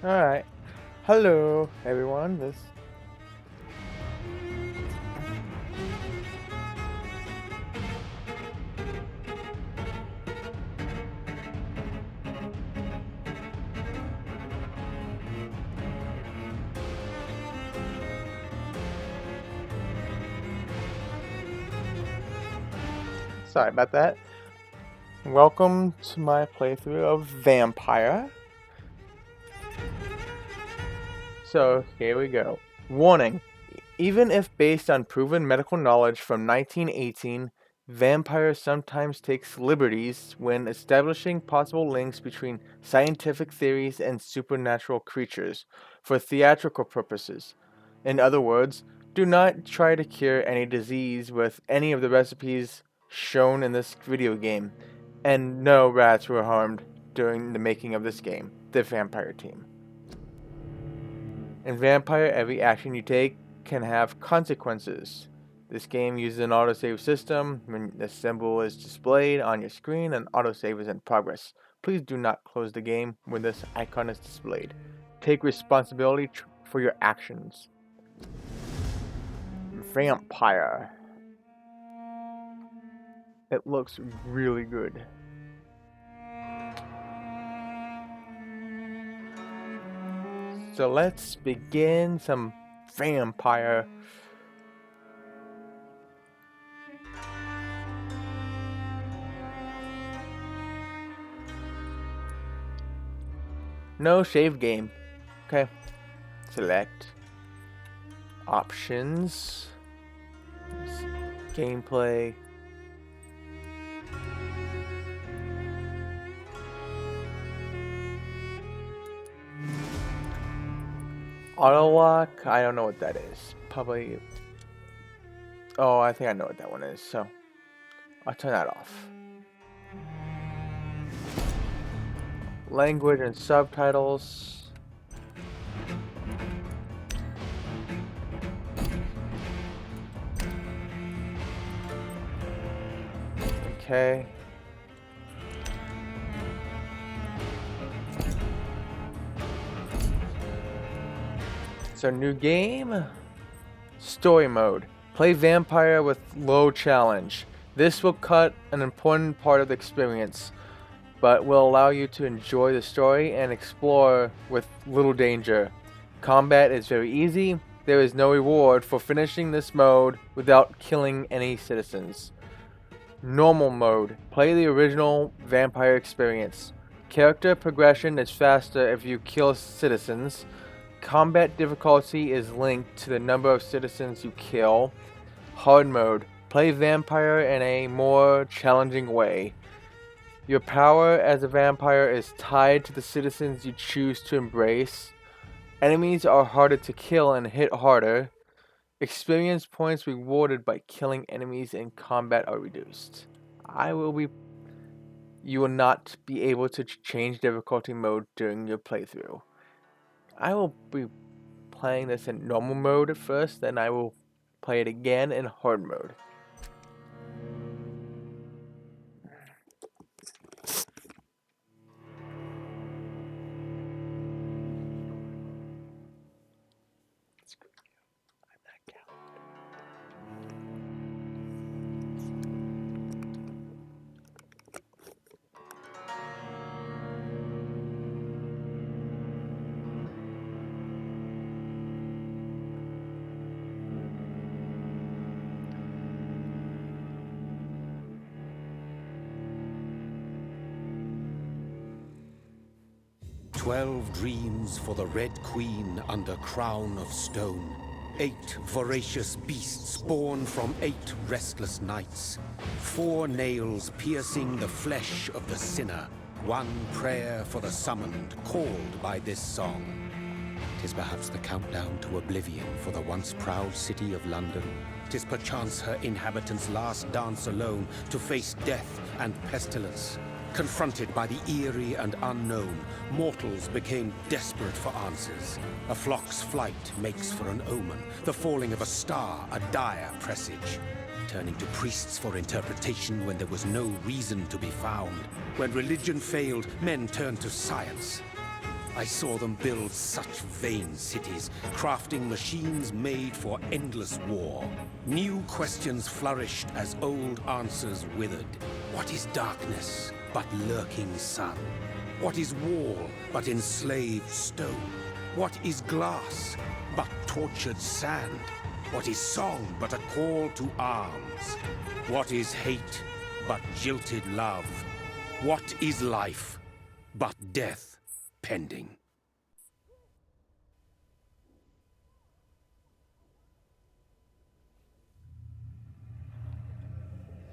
Alright. Hello, everyone. Sorry about that. Welcome to my playthrough of Vampyr. So, here we go. Warning. Even if based on proven medical knowledge from 1918, Vampyr sometimes takes liberties when establishing possible links between scientific theories and supernatural creatures for theatrical purposes. In other words, do not try to cure any disease with any of the recipes shown in this video game, and no rats were harmed during the making of this game, the Vampyr team. In Vampyr, every action you take can have consequences. This game uses an autosave system. When the symbol is displayed on your screen, an autosave is in progress. Please do not close the game when this icon is displayed. Take responsibility for your actions. Vampyr. It looks really good. So let's begin some Vampyr. No save game. Okay. Select. Options. Gameplay. Auto lock, I don't know what that is. Probably. Oh, I think I know what that one is, so I'll turn that off. Language and subtitles. Okay. So new game. Story mode. Play Vampyr with low challenge. This will cut an important part of the experience, but will allow you to enjoy the story and explore with little danger. Combat is very easy. There is no reward for finishing this mode without killing any citizens. Normal mode. Play the original Vampyr experience. Character progression is faster if you kill citizens. Combat difficulty is linked to the number of citizens you kill. Hard mode. Play Vampyr in a more challenging way. Your power as a vampire is tied to the citizens you choose to embrace. Enemies are harder to kill and hit harder. Experience points rewarded by killing enemies in combat are reduced. You will not be able to change difficulty mode during your playthrough. I will be playing this in normal mode at first, then I will play it again in hard mode. "12 dreams for the Red Queen under crown of stone. 8 voracious beasts born from 8 restless nights. 4 nails piercing the flesh of the sinner. 1 prayer for the summoned, called by this song. 'Tis perhaps the countdown to oblivion for the once proud city of London. 'Tis perchance her inhabitants' last dance alone to face death and pestilence. Confronted by the eerie and unknown, mortals became desperate for answers. A flock's flight makes for an omen, the falling of a star a dire presage. Turning to priests for interpretation when there was no reason to be found. When religion failed, men turned to science. I saw them build such vain cities, crafting machines made for endless war. New questions flourished as old answers withered. What is darkness but lurking sun? What is wall but enslaved stone? What is glass but tortured sand? What is song but a call to arms? What is hate but jilted love? What is life but death pending?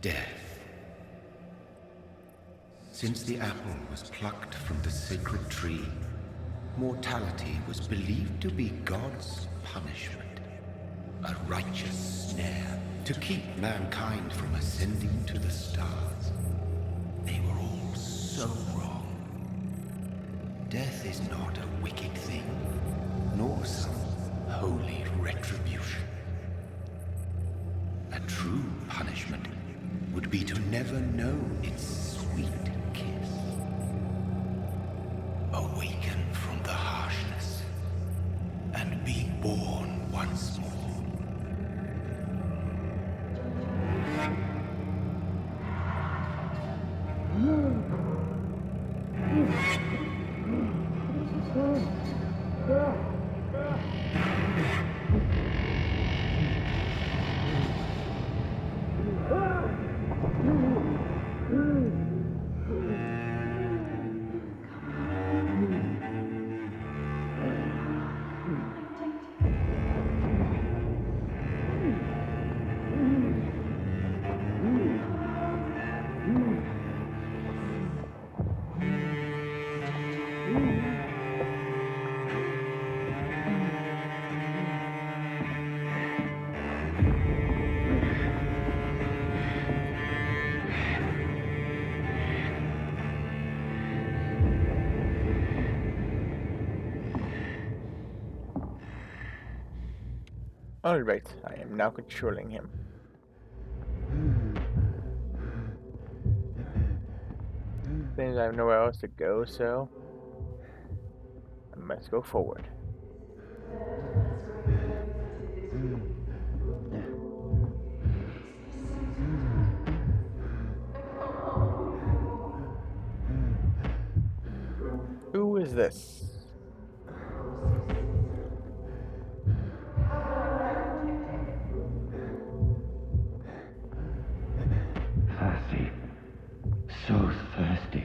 Death. Since the apple was plucked from the sacred tree, mortality was believed to be God's punishment. A righteous snare to keep mankind from ascending to the stars. They were all so wrong. Death is not a wicked thing, nor some holy retribution. A true punishment would be to never know its sweet kiss. Awaken from the harshness and be born once more. Alright, I am now controlling him. Seems I have nowhere else to go, so I must go forward. Who is this? Thirsty. So thirsty.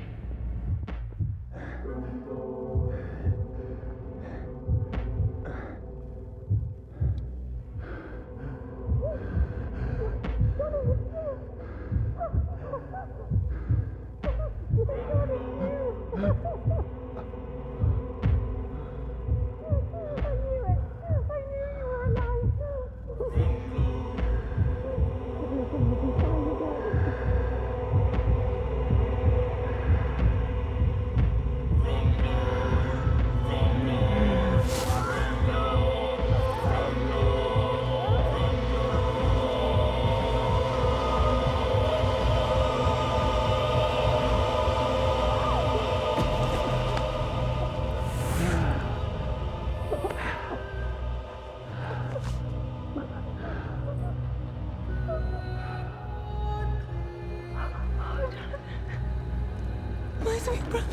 My sweet brother.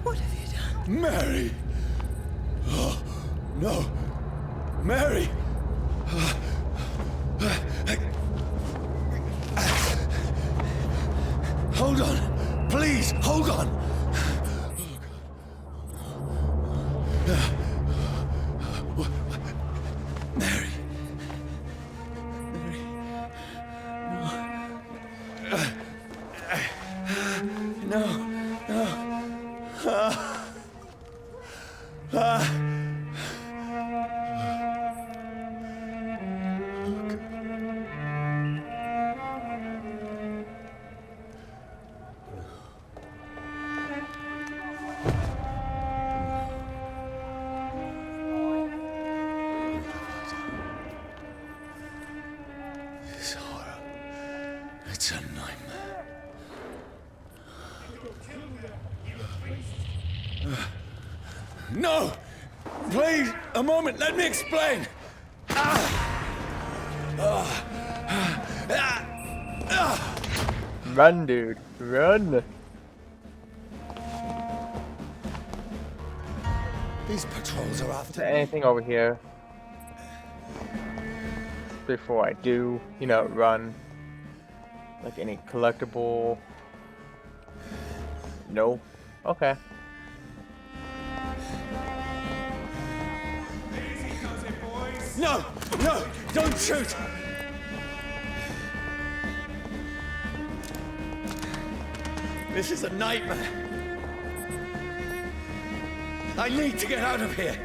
What have you done? Mary! Oh, no! Mary! Hold on! Please, hold on! Mary. Mary. No. No. This horror. It's a nightmare. No! Please, a moment, let me explain! Run, dude. Run. These patrols are Is after there anything over here? Before I do, you know, run. Like any collectible. No. Okay. No! No! Don't shoot! This is a nightmare. I need to get out of here.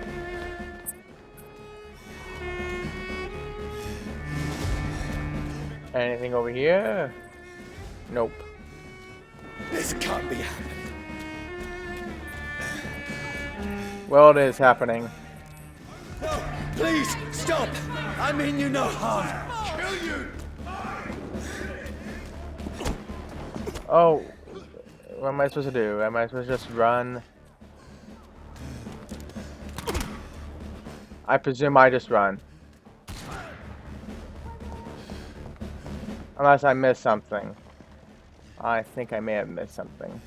Anything over here? Nope. This can't be happening. Well, it is happening. No! Please, stop! I mean you no harm. Kill you! Oh. What am I supposed to do? Am I supposed to just run? I presume I just run. Unless I missed something. I think I may have missed something.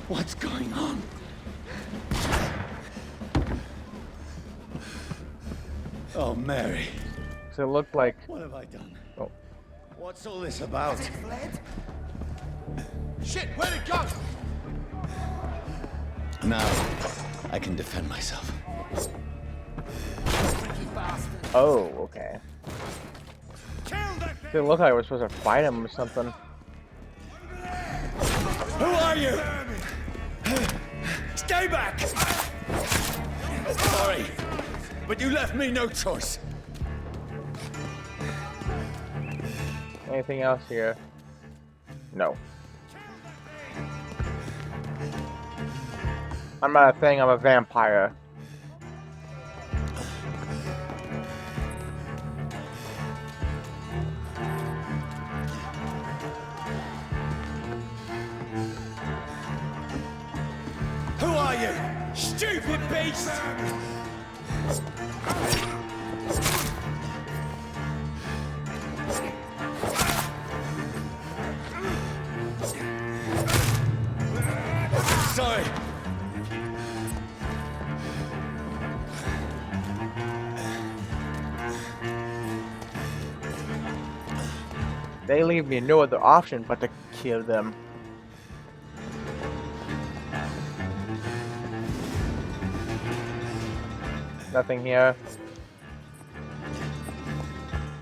What's going on? Oh, Mary. So it looked like... What have I done? Oh. What's all this about? Shit, where'd it go? Now, I can defend myself. Oh, okay. It looked like we're supposed to fight him or something. Who are you? Stay back! Sorry, but you left me no choice. Anything else here? No. I'm not a thing, I'm a vampire. Who are you? Stupid beast! Sorry. They leave me no other option but to kill them. Nothing here.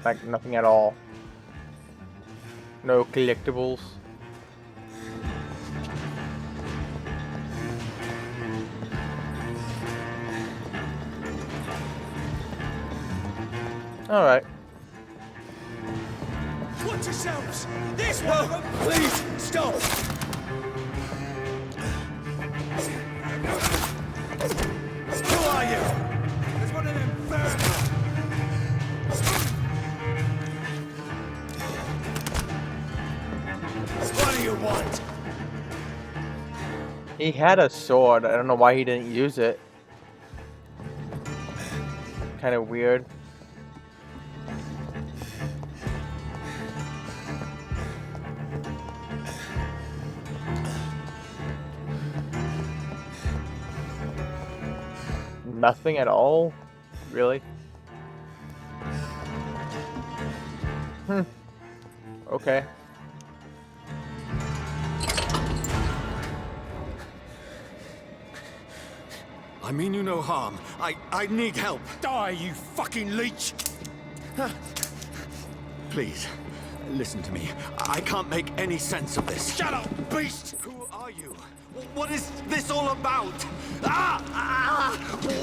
Like nothing at all. No collectibles. Alright. Watch yourselves! This one! No, please, stop! Who are you? There's one of them What do you want? He had a sword. I don't know why he didn't use it. Kind of weird. Nothing at all? Really? Okay. I mean you no harm. I need help. Die, you fucking leech! Please, listen to me. I can't make any sense of this. Shut up, beast! Who are you? What is this all about?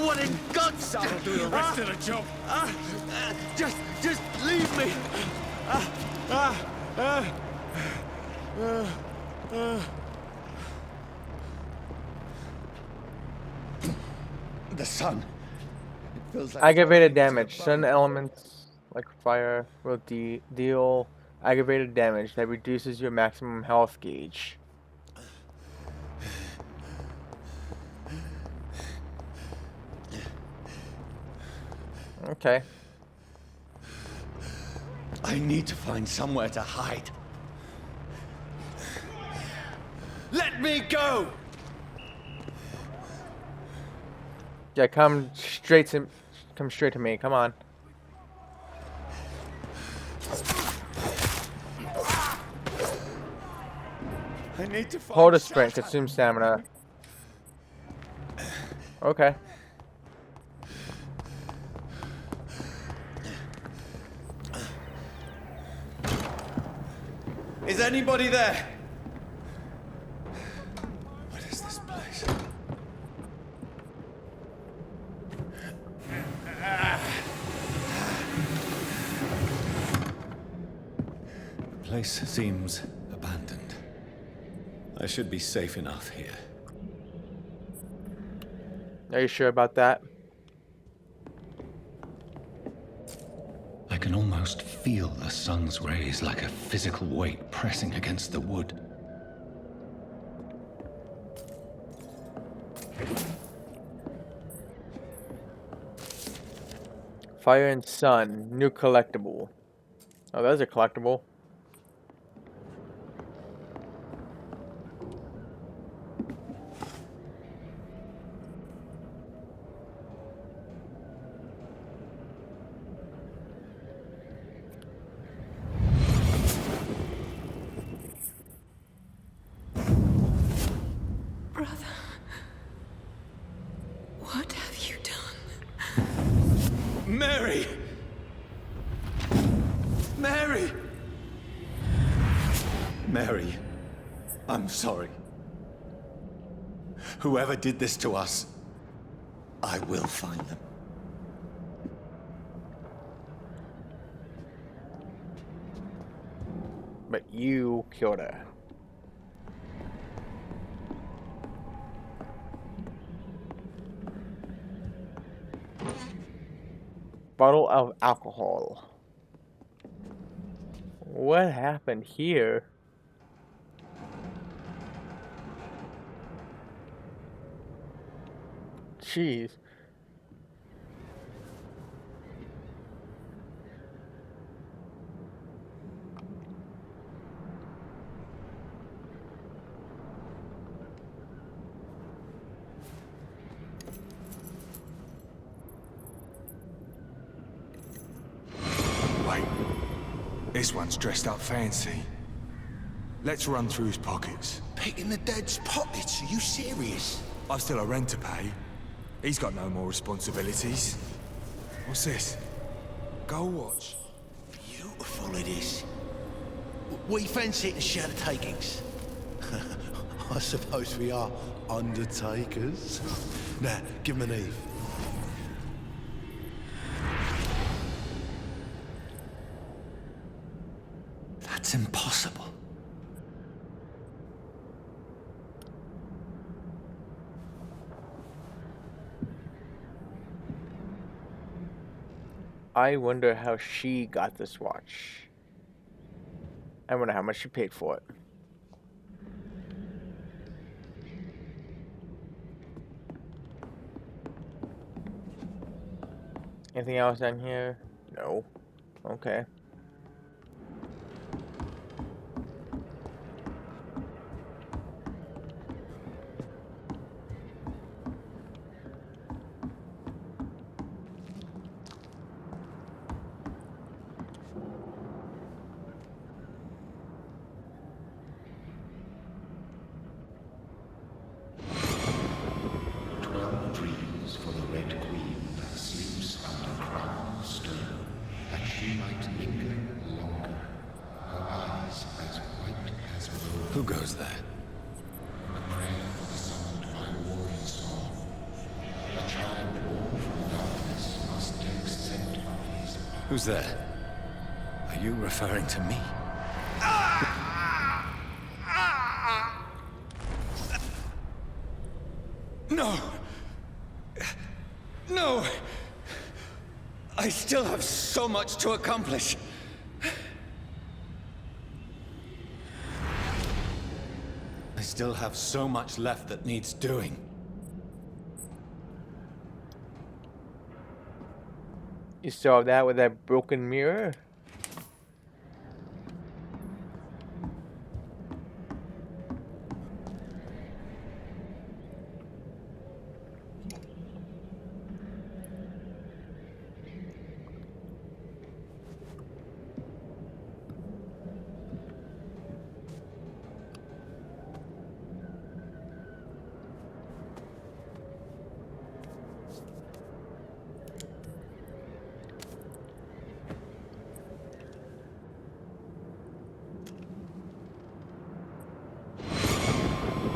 What in God's... That'll do the rest of the job. Just leave me. The sun. It feels like Aggravated damage. Certain elements, like fire, will deal aggravated damage that reduces your maximum health gauge. Okay. I need to find somewhere to hide. Let me go! Yeah, come straight to me. Come on. I need to find Hold a sprint, shelter. consume stamina. Okay. Is anybody there? What is this place? The place seems abandoned. I should be safe enough here. Are you sure about that? I can almost feel the sun's rays like a physical weight pressing against the wood. Fire and Sun, new collectible. Oh, that's a collectible. Brother. What have you done? Mary! Mary! Mary, I'm sorry. Whoever did this to us, I will find them. But you killed her. Bottle of alcohol. What happened here? Jeez. Wait. This one's dressed up fancy. Let's run through his pockets. Picking the dead's pockets? Are you serious? I've still a rent to pay. He's got no more responsibilities. What's this? Gold watch. Beautiful it is. We fancy it and share the takings. I suppose we are undertakers. Now, give him an Eve. That's impossible. I wonder how she got this watch. I wonder how much she paid for it. Anything else down here? No. Okay. Dreams for the Red Queen that sleeps under crown of stone, that she might linger longer, her eyes as white as wool. Who goes there? A prayer for the summoned by warrior song. The child born from darkness must take scent of his path. Who's there? Are you referring to me? No! No! I still have so much to accomplish. I still have so much left that needs doing. You saw that with that broken mirror?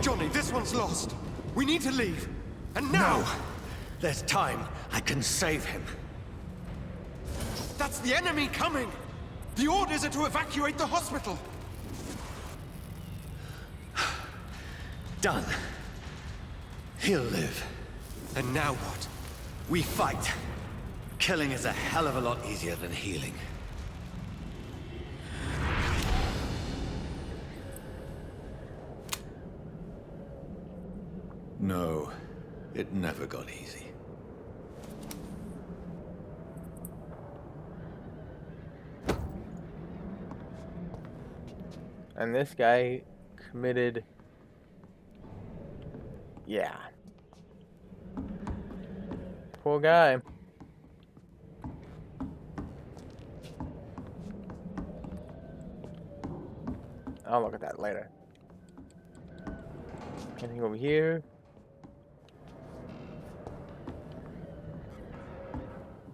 Johnny, this one's lost. We need to leave. And now! There's time. I can save him. That's the enemy coming! The orders are to evacuate the hospital! Done. He'll live. And now what? We fight. Killing is a hell of a lot easier than healing. No, it never got easy. And this guy committed... Yeah. Poor guy. I'll look at that later. Anything over here?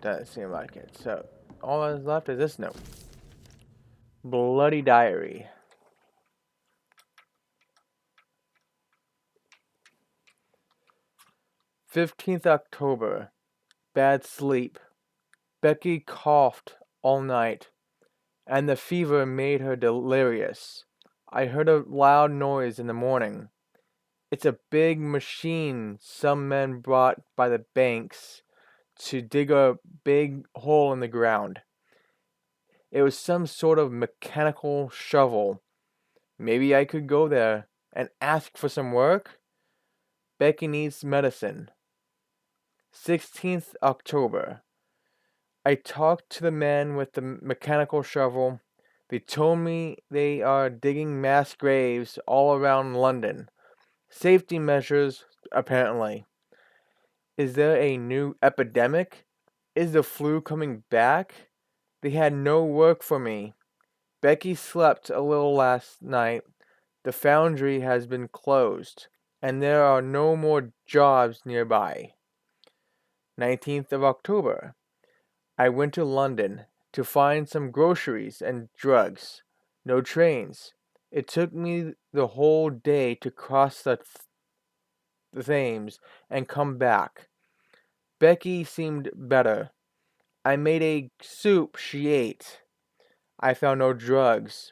Doesn't seem like it. So, all that's left is this note. Bloody diary. 15th October. Bad sleep. Becky coughed all night, and the fever made her delirious. I heard a loud noise in the morning. It's a big machine some men brought by the banks to dig a big hole in the ground. It was some sort of mechanical shovel. Maybe I could go there and ask for some work? Becky needs medicine. 16th October. I talked to the man with the mechanical shovel. They told me they are digging mass graves all around London. Safety measures, apparently. Is there a new epidemic? Is the flu coming back? They had no work for me. Becky slept a little last night. The foundry has been closed, and there are no more jobs nearby. 19th of October. I went to London to find some groceries and drugs. No trains. It took me the whole day to cross the Thames and come back. Becky seemed better. I made a soup she ate. I found no drugs,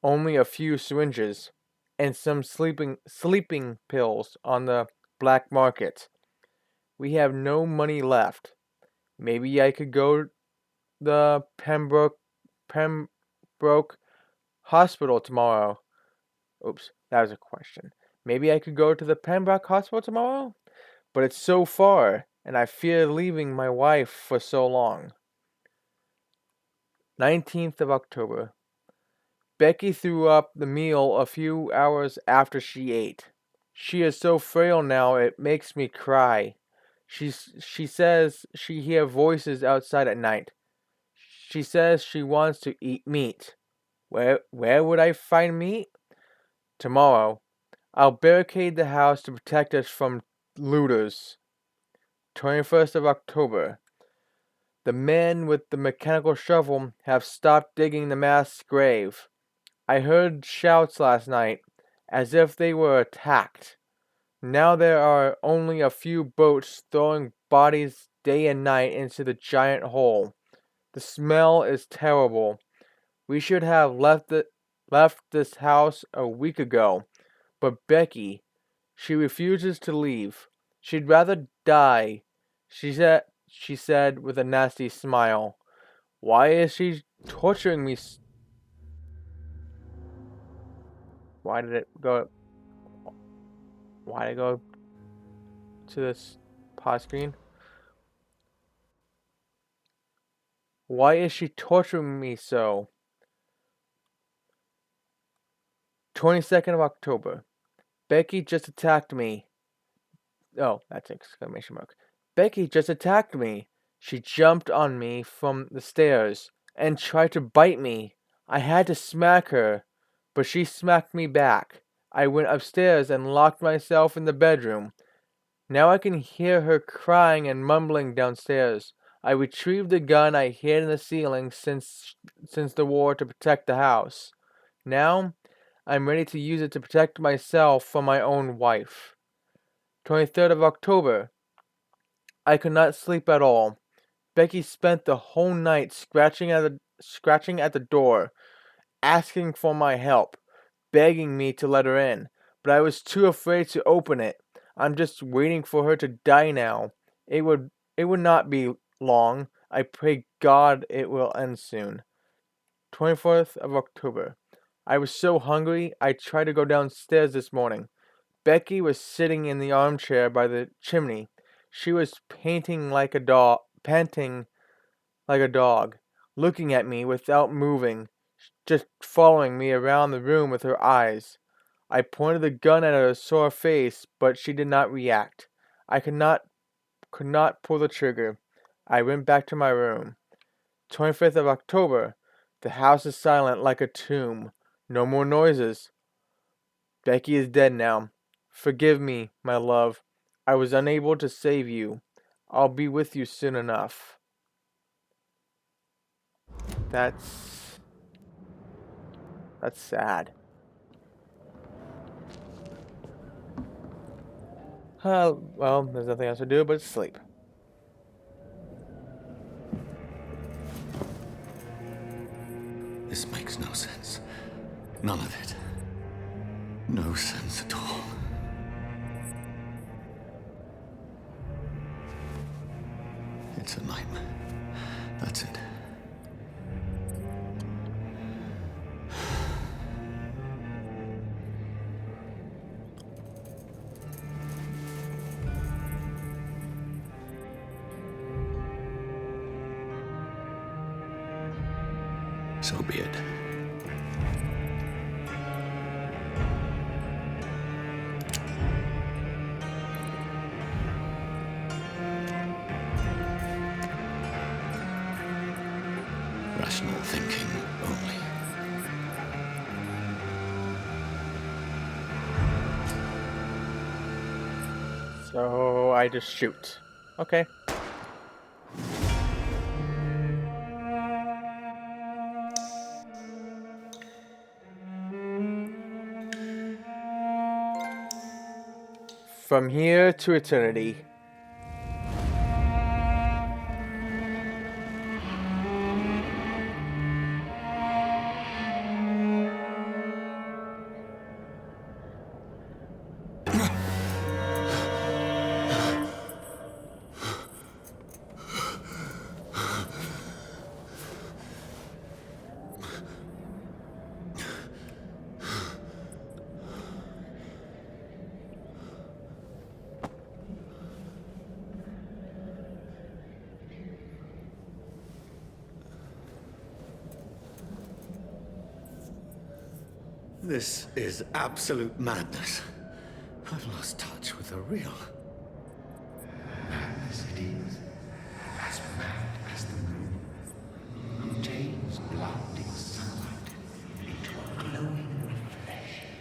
only a few syringes and some sleeping pills on the black market. We have no money left. Maybe I could go to the Pembroke Hospital tomorrow. Oops, that was a question. Maybe I could go to the Pembroke Hospital tomorrow? But it's so far, and I fear leaving my wife for so long. 19th of October. Becky threw up the meal a few hours after she ate. She is so frail now it makes me cry. She says she hears voices outside at night. She says she wants to eat meat. Where would I find meat? Tomorrow. I'll barricade the house to protect us from looters. 21st of October. The men with the mechanical shovel have stopped digging the mass grave. I heard shouts last night, as if they were attacked. Now there are only a few boats throwing bodies day and night into the giant hole. The smell is terrible. We should have left this house a week ago, but Becky, she refuses to leave. She'd rather die, she said with a nasty smile. Why is she torturing me? Why did it go? Why did it go to this pause screen? Why is she torturing me so? 22nd of October. Becky just attacked me. Oh, that's an exclamation mark. Becky just attacked me. She jumped on me from the stairs and tried to bite me. I had to smack her, but she smacked me back. I went upstairs and locked myself in the bedroom. Now I can hear her crying and mumbling downstairs. I retrieved the gun I hid in the ceiling since the war to protect the house. Now I'm ready to use it to protect myself from my own wife. 23rd of October. I could not sleep at all. Becky spent the whole night scratching at the door, asking for my help, begging me to let her in, but I was too afraid to open it. I'm just waiting for her to die now. It would not be long. I pray God it will end soon. 24th of October. I was so hungry, I tried to go downstairs this morning. Becky was sitting in the armchair by the chimney. She was panting like a dog, looking at me without moving, just following me around the room with her eyes. I pointed the gun at her sore face, but she did not react. I could not pull the trigger. I went back to my room. 25th of October. The house is silent like a tomb. No more noises. Becky is dead now. Forgive me, my love. I was unable to save you. I'll be with you soon enough. That's sad. Well, there's nothing else to do but sleep. This makes no sense. None of it. No sense at all. It's a nightmare. That's it. So be it. Rational thinking only. So I just shoot. Okay. From here to eternity. This is absolute madness. I've lost touch with the real. Madness it is, as mad as the moon, who takes blinding sunlight into a glowing reflection.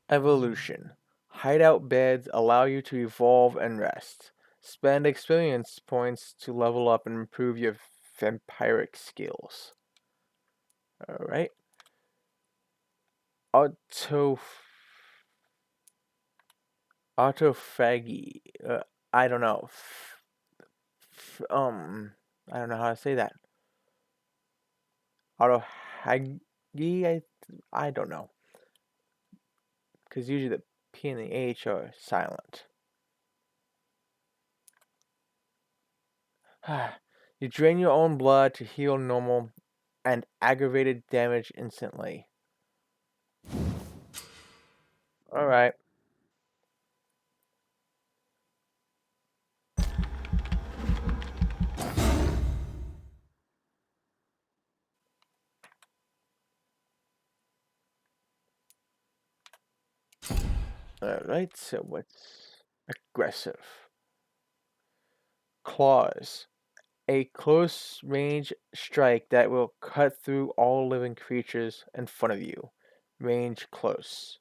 Evolution. Hideout beds allow you to evolve and rest. Spend experience points to level up and improve your vampiric skills. Alright. Autophagy. I don't know. I don't know how to say that. Autophagy? I don't know. Because usually the P and the H are silent. You drain your own blood to heal normal and aggravated damage instantly. Alright. Alright, so what's aggressive? Claws. A close range strike that will cut through all living creatures in front of you. Range close.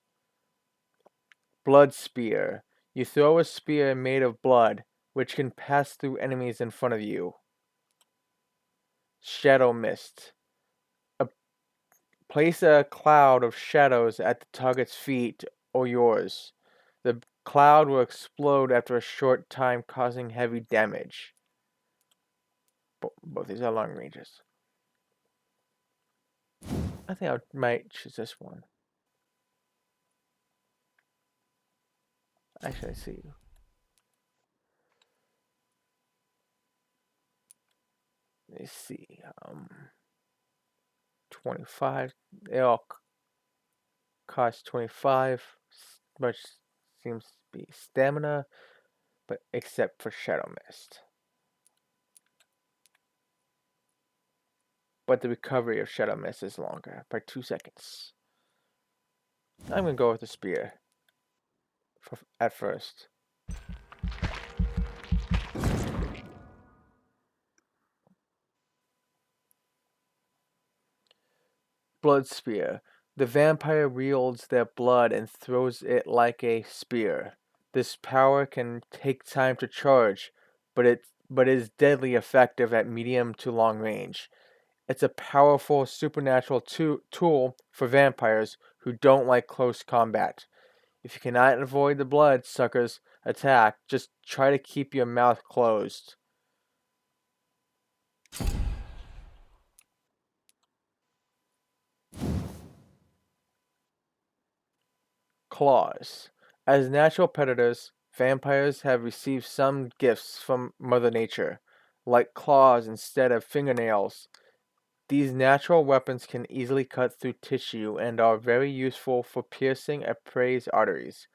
Blood spear. You throw a spear made of blood, which can pass through enemies in front of you. Shadow mist. Place a cloud of shadows at the target's feet or yours. The cloud will explode after a short time, causing heavy damage. Both these are long ranges. I think I might choose this one. Actually, I see. Let's see. 25. They all cost 25, which seems to be stamina, but except for Shadow Mist. But the recovery of Shadow Mist is longer, by 2 seconds. I'm gonna go with the spear at first. Blood spear. The vampire wields their blood and throws it like a spear. This power can take time to charge, but is deadly effective at medium to long range. It's a powerful supernatural tool for vampires who don't like close combat. If you cannot avoid the bloodsucker's attack, just try to keep your mouth closed. Claws. As natural predators, vampires have received some gifts from Mother Nature, like claws instead of fingernails. These natural weapons can easily cut through tissue and are very useful for piercing a prey's arteries.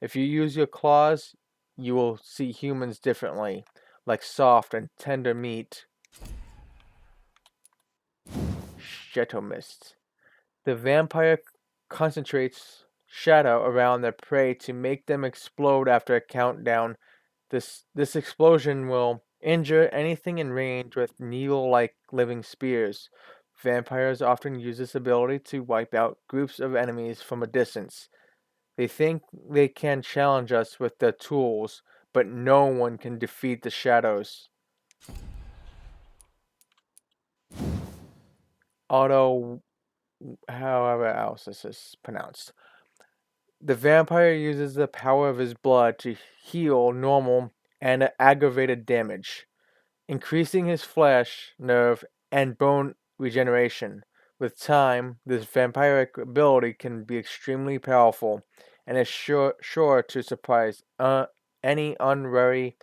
If you use your claws, you will see humans differently, like soft and tender meat. Shadow mist. The vampire concentrates shadow around their prey to make them explode after a countdown. This explosion will injure anything in range with needle-like living spears. Vampires often use this ability to wipe out groups of enemies from a distance. They think they can challenge us with their tools, but no one can defeat the shadows. Auto, however else this is pronounced. The vampire uses the power of his blood to heal normal and aggravated damage, increasing his flesh, nerve, and bone regeneration. With time, this vampiric ability can be extremely powerful and is sure to surprise any unwary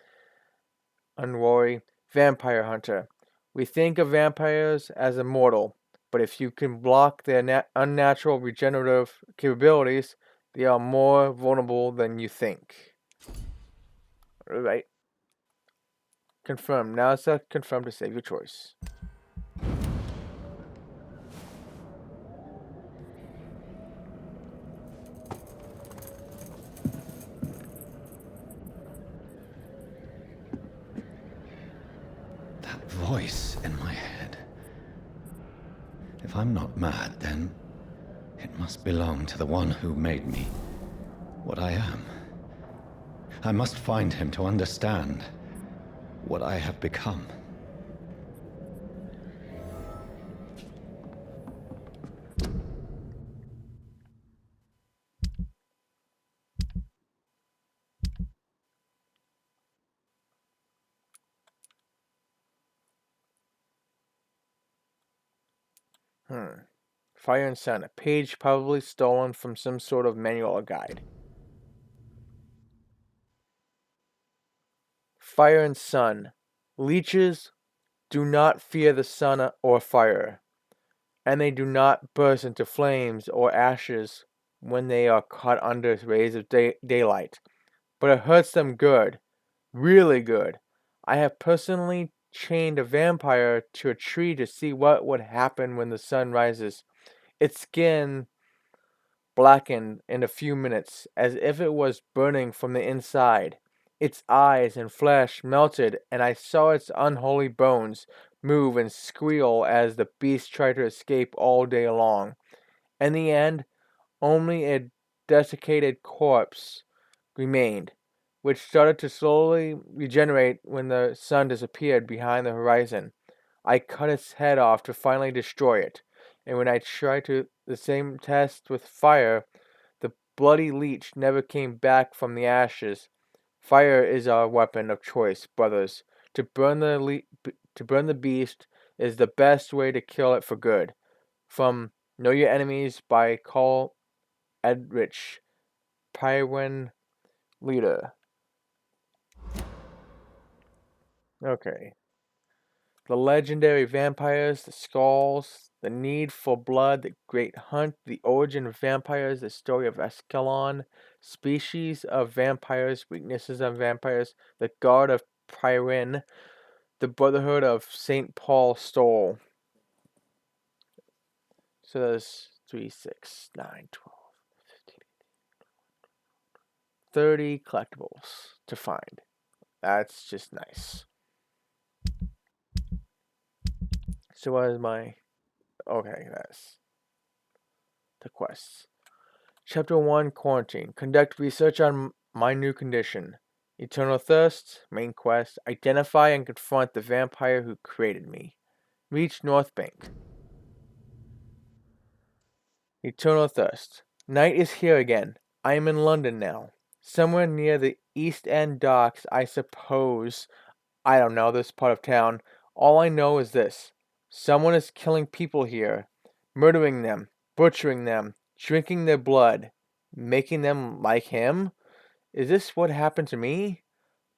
vampire hunter. We think of vampires as immortal, but if you can block their unnatural regenerative capabilities, they are more vulnerable than you think. Alright. Confirm. Now it's confirm to save your choice. That voice in my head. If I'm not mad, then it must belong to the one who made me what I am. I must find him to understand what I have become. Fire and Sun. A page probably stolen from some sort of manual or guide. Fire and Sun. Leeches do not fear the sun or fire, and they do not burst into flames or ashes when they are caught under rays of daylight. But it hurts them good. Really good. I have personally chained a vampire to a tree to see what would happen when the sun rises. Its skin blackened in a few minutes, as if it was burning from the inside. Its eyes and flesh melted, and I saw its unholy bones move and squeal as the beast tried to escape all day long. In the end, only a desiccated corpse remained, which started to slowly regenerate when the sun disappeared behind the horizon. I cut its head off to finally destroy it, and when I tried to the same test with fire, the bloody leech never came back from the ashes. Fire is our weapon of choice, brothers. To burn the beast is the best way to kill it for good. From Know Your Enemies by Carl Edrich, Pyrwan leader. Okay. The legendary vampires, the skulls, the need for blood, the great hunt, the origin of vampires, the story of Escalon, species of vampires, weaknesses of vampires, the guard of Pyrrhin, the brotherhood of St. Paul Stole. So there's 3, 6, 9, 12, 15, 30 collectibles to find. That's just nice. So what is my... Okay, that's the quests. Chapter 1, Quarantine. Conduct research on my new condition. Eternal Thirst, main quest. Identify and confront the vampire who created me. Reach North Bank. Eternal Thirst. Night is here again. I am in London now. Somewhere near the East End docks, I suppose. I don't know this part of town. All I know is this. Someone is killing people here. Murdering them. Butchering them. Drinking their blood. Making them like him? Is this what happened to me?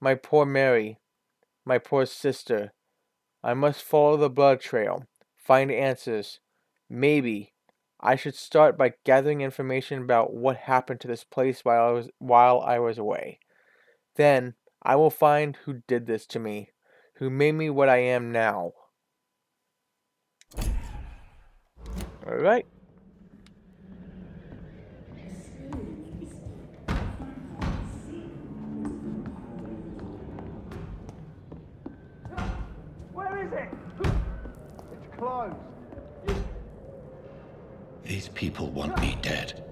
My poor Mary. My poor sister. I must follow the blood trail. Find answers. Maybe. I should start by gathering information about what happened to this place while I was away. Then I will find who did this to me, who made me what I am now. Alright. Where is it? It's closed. These people want me dead.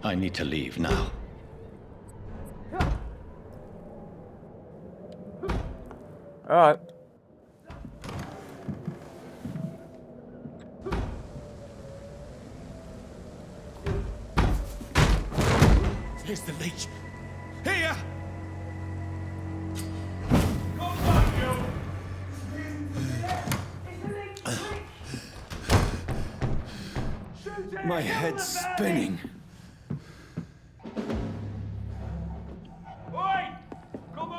I need to leave now. Alright. Here's the leech. Here! My head's spinning.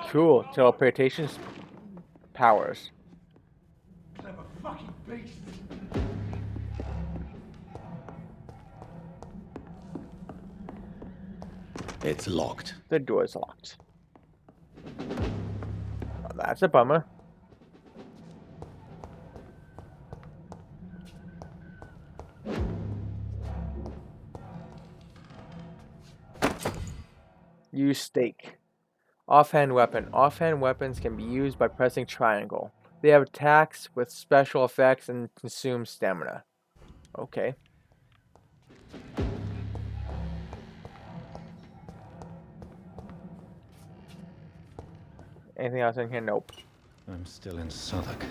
Cool. Teleportation powers. Clever fucking beast. It's locked. The door is locked. Well, that's a bummer. Use stake. Offhand weapon. Offhand weapons can be used by pressing triangle. They have attacks with special effects and consume stamina. Okay. Anything else in here? Nope. I'm still in Southwark.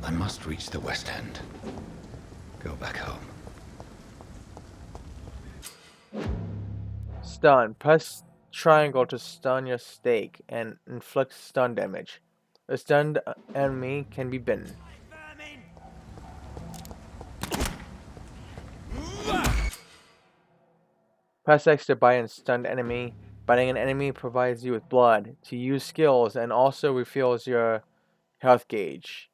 I must reach the West End. Go back home. Stun. Press triangle to stun your stake and inflict stun damage. A stunned enemy can be bitten. Press X to bite a stunned enemy. Biting an enemy provides you with blood to use skills and also refills your health gauge.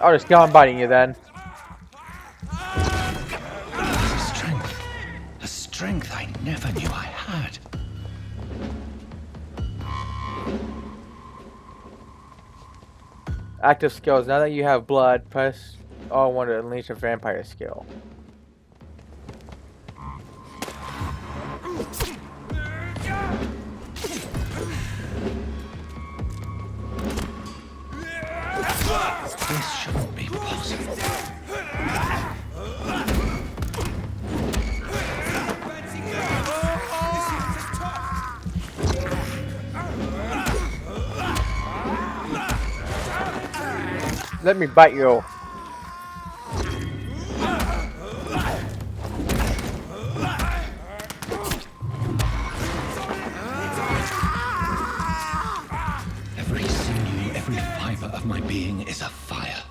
I'll just go on biting you then. A strength I never knew I had. Active skills. Now that you have blood, press R1 to unleash a vampire skill. This shouldn't be possible. Let me bite you. Every sinew, every fiber of my being is afire.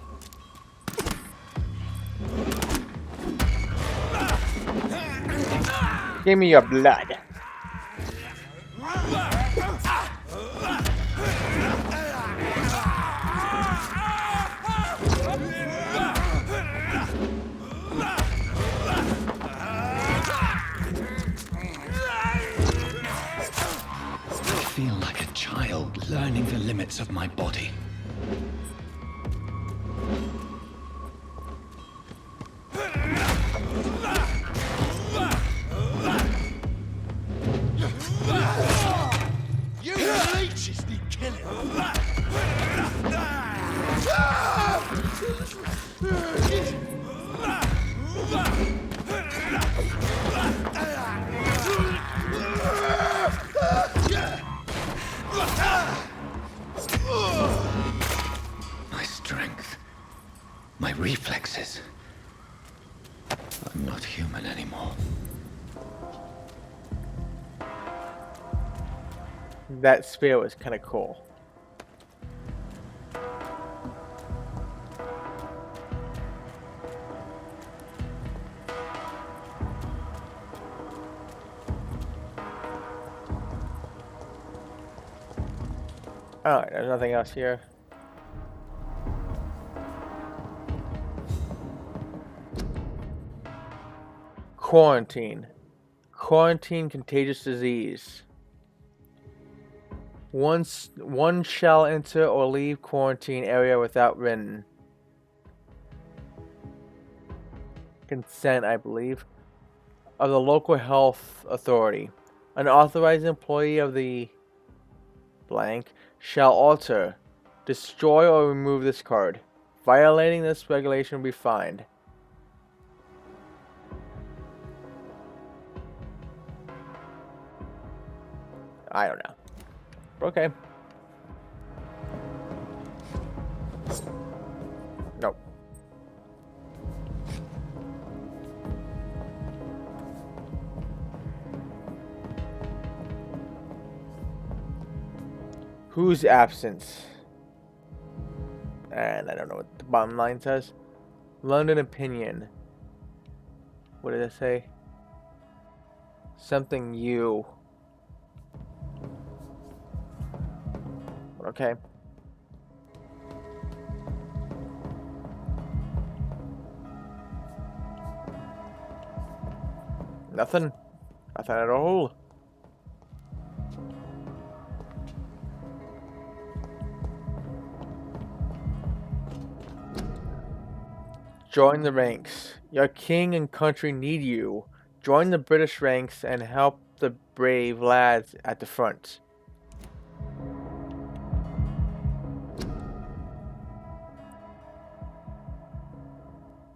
Give me your blood. I feel like a child learning the limits of my body. You leeches need killing. My strength. My reflexes. I'm not human anymore. That spear was kind of cool. Alright, there's nothing else here. Quarantine. Quarantine contagious disease. One shall enter or leave quarantine area without written consent, I believe, of the local health authority. An authorized employee of the blank shall alter, destroy, or remove this card. Violating this regulation will be fined. I don't know. Okay. Nope. Whose absence? And I don't know what the bottom line says. London opinion. What did it say? Something you. Okay. Nothing. Nothing at all. Join the ranks. Your king and country need you. Join the British ranks and help the brave lads at the front.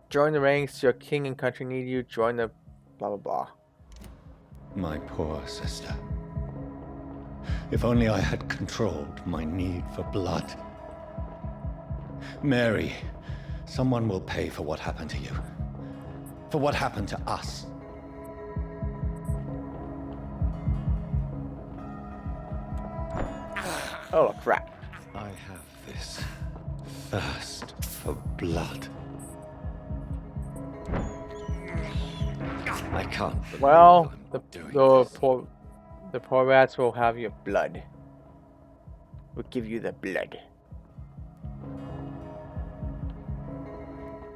Join the ranks. Your king and country need you. Join the blah blah blah. My poor sister. If only I had controlled my need for blood. Mary, someone will pay for what happened to you. For what happened to us. Oh crap. I have this thirst for blood. I can't believe Well, I'm doing this. the poor rats will have your blood. We'll give you the blood.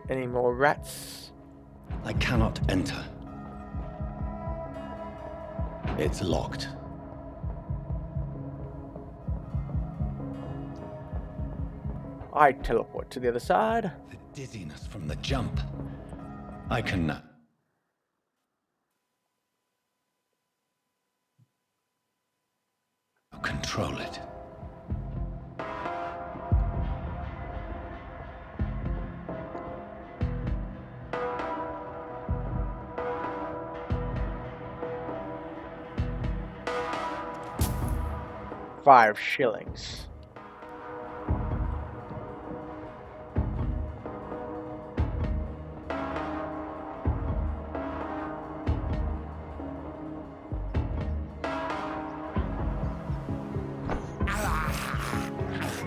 Any more rats? I cannot enter. It's locked. I teleport to the other side. The dizziness from the jump. I can control it. $5.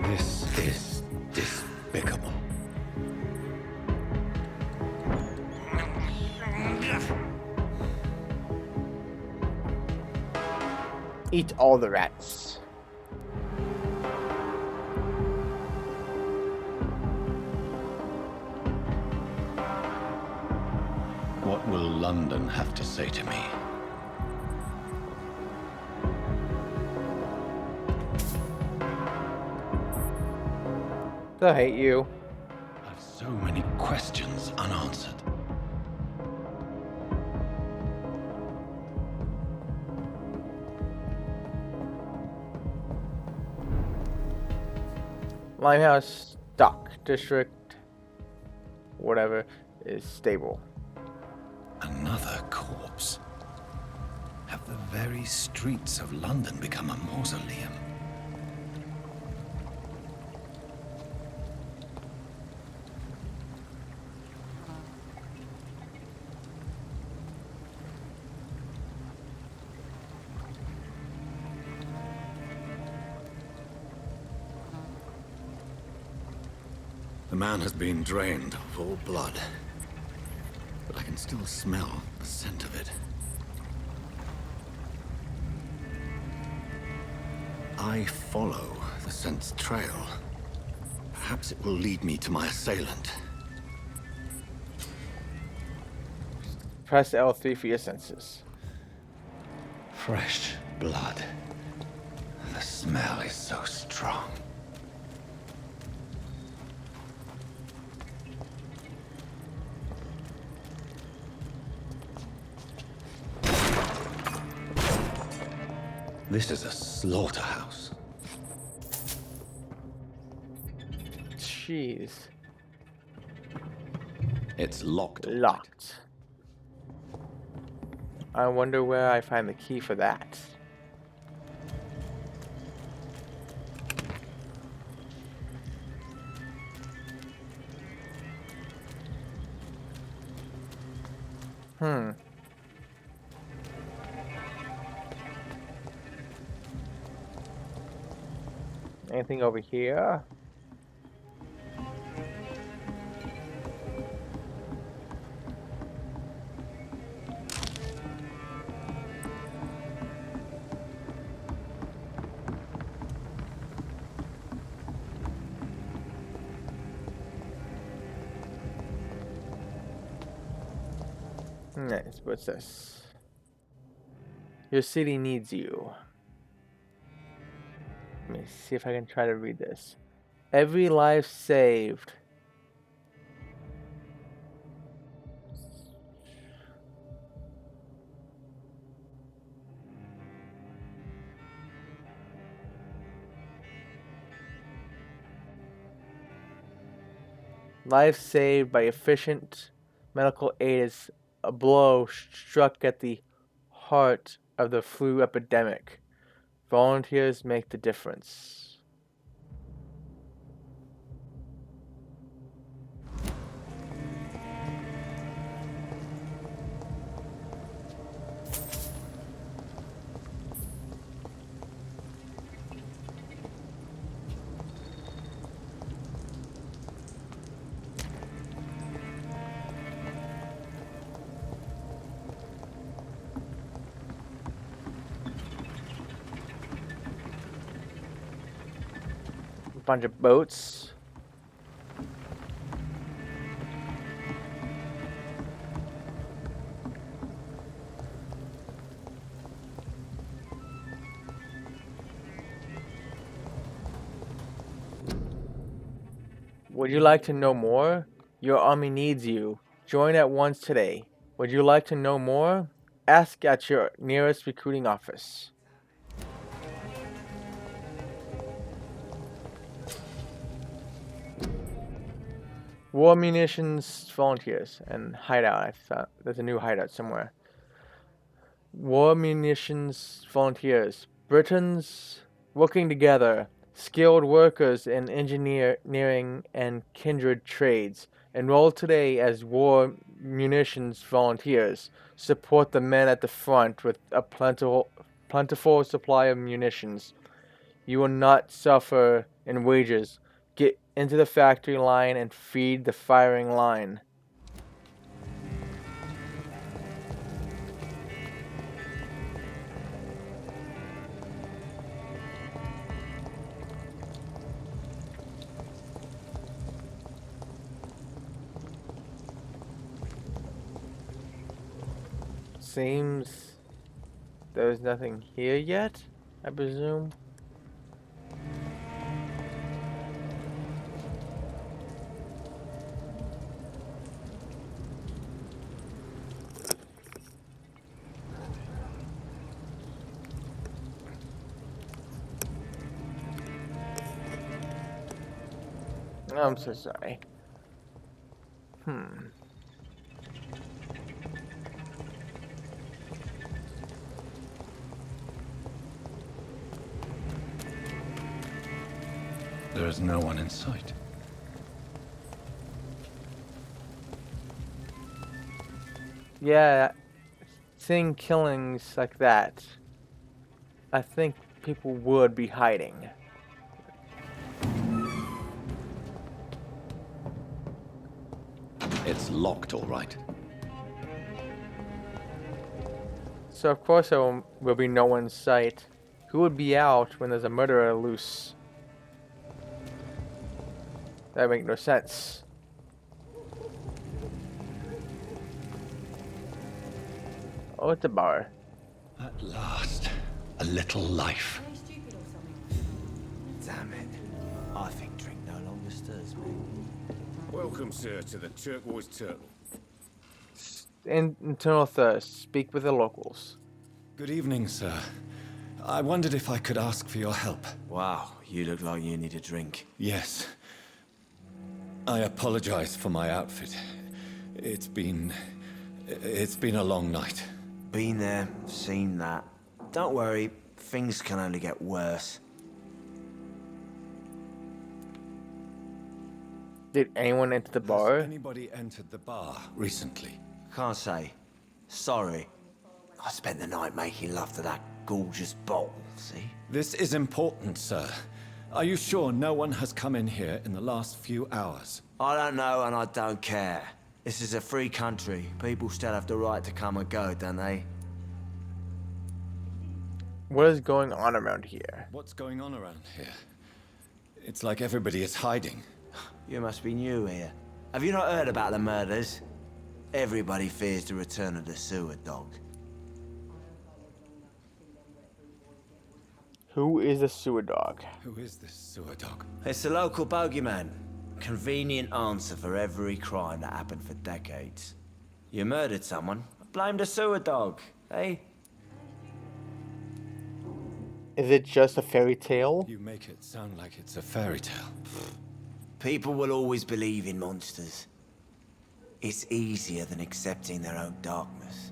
This is despicable. Eat all the rats. What will London have to say to me? I hate you. I've so many questions unanswered. Limehouse Dock District, whatever, is stable. Another corpse. Have the very streets of London become a mausoleum? The man has been drained of all blood, but I can still smell the scent of it. I follow the scent's trail. Perhaps it will lead me to my assailant. Press L3 for your senses. Fresh blood. The smell is so strong. This is a slaughterhouse. Jeez. It's locked. Locked. I wonder where I find the key for that. Anything over here? Nice. What's this? Your city needs you. Let me see if I can try to read this. Every life saved. Life saved by efficient medical aid is a blow struck at the heart of the flu epidemic. Volunteers make the difference. Bunch of boats. Would you like to know more? Your army needs you. Join at once today. Would you like to know more? Ask at your nearest recruiting office. War munitions volunteers and hideout. I thought there's a new hideout somewhere. War munitions volunteers. Britons working together. Skilled workers in engineering and kindred trades. Enroll today as war munitions volunteers. Support the men at the front with a plentiful supply of munitions. You will not suffer in wages. Get into the factory line and feed the firing line. Seems there's nothing here yet, I presume. I'm so sorry. There is no one in sight. Yeah, seeing killings like that, I think people would be hiding. It's locked, all right. So of course there will be no one in sight. Who would be out when there's a murderer loose? That makes no sense. Oh, it's a bar. At last, a little life. Damn it. I think drink no longer stirs me. Welcome, sir, to the Turquoise Turtle. Internal thirst. Speak with the locals. Good evening, sir. I wondered if I could ask for your help. Wow, you look like you need a drink. Yes. I apologize for my outfit. It's been a long night. Been there, seen that. Don't worry, things can only get worse. Did anyone enter the bar? Has anybody entered the bar recently? Can't say. Sorry. I spent the night making love to that gorgeous bottle, see? This is important, sir. Are you sure no one has come in here in the last few hours? I don't know and I don't care. This is a free country. People still have the right to come and go, don't they? What is going on around here? What's going on around here? It's like everybody is hiding. You must be new here. Have you not heard about the murders? Everybody fears the return of the sewer dog. Who is the sewer dog? Who is this sewer dog? It's the local bogeyman. Convenient answer for every crime that happened for decades. You murdered someone, blame the sewer dog, eh? Is it just a fairy tale? You make it sound like it's a fairy tale. People will always believe in monsters. It's easier than accepting their own darkness.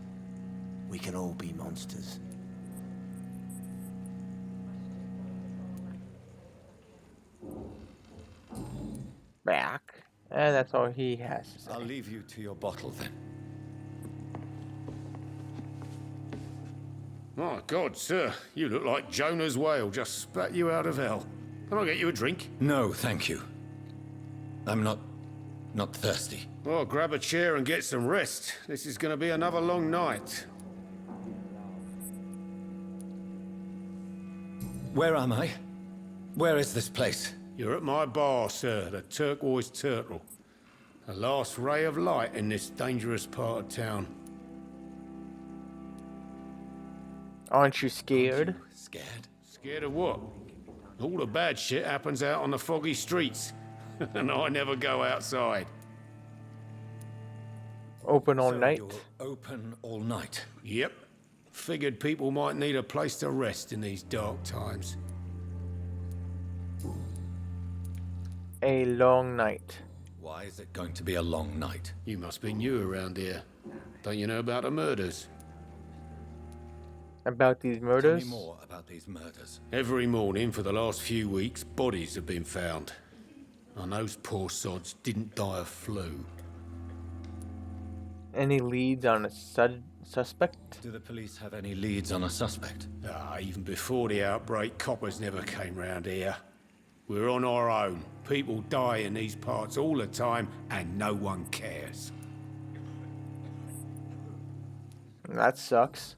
We can all be monsters. Back. And that's all he has to say. I'll leave you to your bottle then. My God, sir, you look like Jonah's whale just spat you out of hell. Can I get you a drink? No, thank you. I'm not thirsty. Well, grab a chair and get some rest. This is going to be another long night. Where am I? Where is this place? You're at my bar, sir, the Turquoise Turtle. The last ray of light in this dangerous part of town. Aren't you scared? Scared? Scared of what? All the bad shit happens out on the foggy streets. and I never go outside. Open all So night. you're open all night. Yep. Figured people might need a place to rest in these dark times. A long night. Why is it going to be a long night? You must be new around here. Don't you know about the murders? About these Tell murders. me more about these murders. Every morning for the last few weeks, bodies have been found. And those poor sods didn't die of flu. Any leads on a suspect? Do the police have any leads on a suspect? Even before the outbreak, coppers never came round here. We're on our own. People die in these parts all the time, and no one cares. That sucks.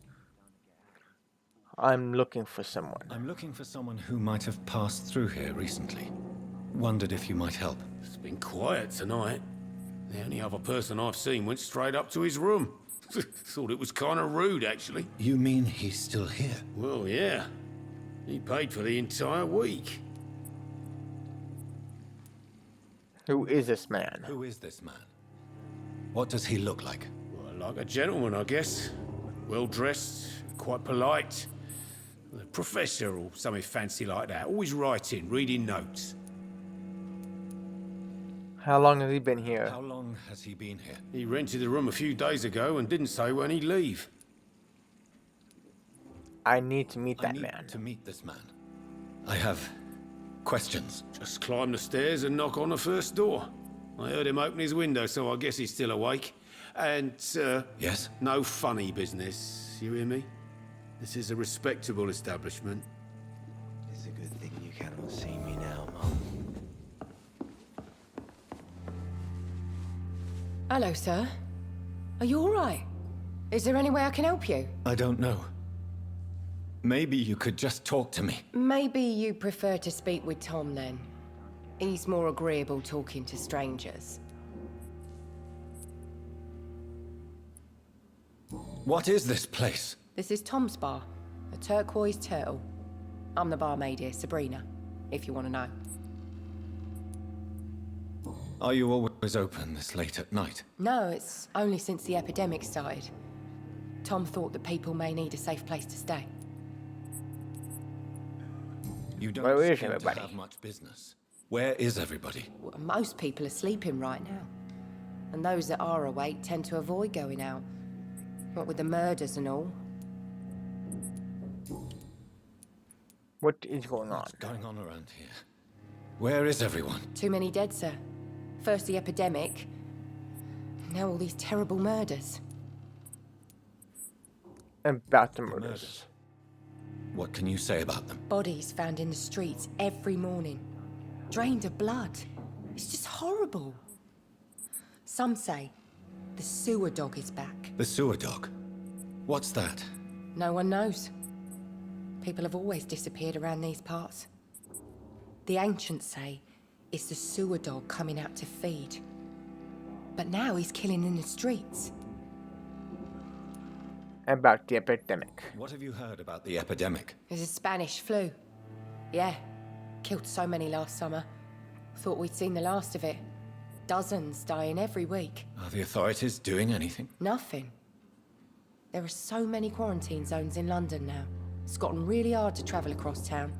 I'm looking for someone. I'm looking for someone who might have passed through here recently. Wondered if you might help. It's been quiet tonight. The only other person I've seen went straight up to his room. Thought it was kind of rude, actually. You mean he's still here? Well, yeah. He paid for the entire week. Who is this man? Who is this man? What does he look like? Well, like a gentleman, I guess. Well-dressed, quite polite. A professor or something fancy like that. Always writing, reading notes. How long has he been here? How long has he been here? He rented the room a few days ago and didn't say when he'd leave. I need to meet I that need man. to meet this man. I have questions. Just climb the stairs and knock on the first door. I heard him open his window, so I guess he's still awake. And, Yes? no funny business. You hear me? This is a respectable establishment. It's a good thing you cannot see me now, Mum. Hello, sir. Are you all right? Is there any way I can help you? I don't know. Maybe you could just talk to me. Maybe you prefer to speak with Tom, then. He's more agreeable talking to strangers. What is this place? This is Tom's bar, a turquoise turtle. I'm the barmaid here, Sabrina, if you want to know. Are you always open this late at night? No, it's only since the epidemic started. Tom thought that people may need a safe place to stay. You don't Where is seem to everybody? have much business. Where is everybody? Well, most people are sleeping right now. And those that are awake tend to avoid going out. What with the murders and all. What is going on? What's going on around here? Where is everyone? Too many dead, sir. First the epidemic, now all these terrible murders. About the Murders. murders. What can you say about them? Bodies found in the streets every morning. Drained of blood. It's just horrible. Some say the sewer dog is back. The sewer dog. What's that? No one knows. People have always disappeared around these parts. The ancients say it's the sewer dog coming out to feed. But now he's killing in the streets. About the epidemic. What have you heard about the epidemic? There's a Spanish flu. Yeah, killed so many last summer. Thought we'd seen the last of it. Dozens dying every week. Are the authorities doing anything? Nothing. There are so many quarantine zones in London now. It's gotten really hard to travel across town.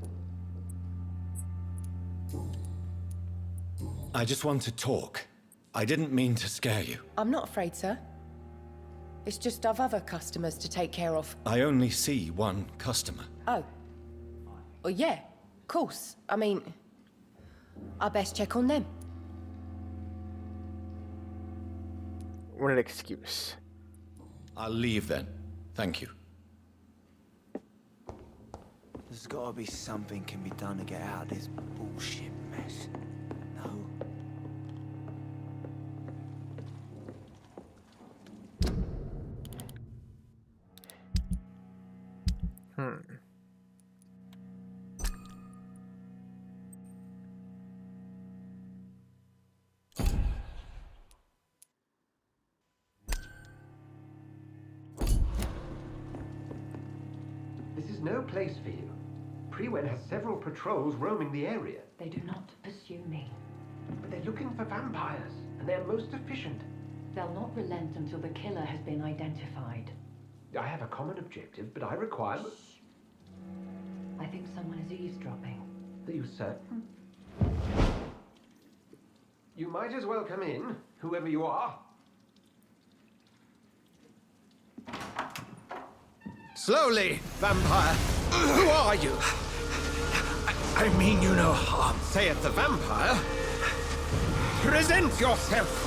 I just want to talk. I didn't mean to scare you. I'm not afraid, sir. It's just I've other customers to take care of. I only see one customer. Oh. Well, yeah, of course. I mean, I best check on them. What an excuse. I'll leave then. Thank you. There's gotta be something can be done to get out of this bullshit mess. No? This is no place for you. Prewed has several patrols roaming the area. They do not pursue me. But they're looking for vampires, and they're most efficient. They'll not relent until the killer has been identified. I have a common objective, but I require... I think someone is eavesdropping. Are you certain? You might as well come in, whoever you are. Slowly, vampire! Who are you? I mean you no harm. Saith the vampire. Present yourself!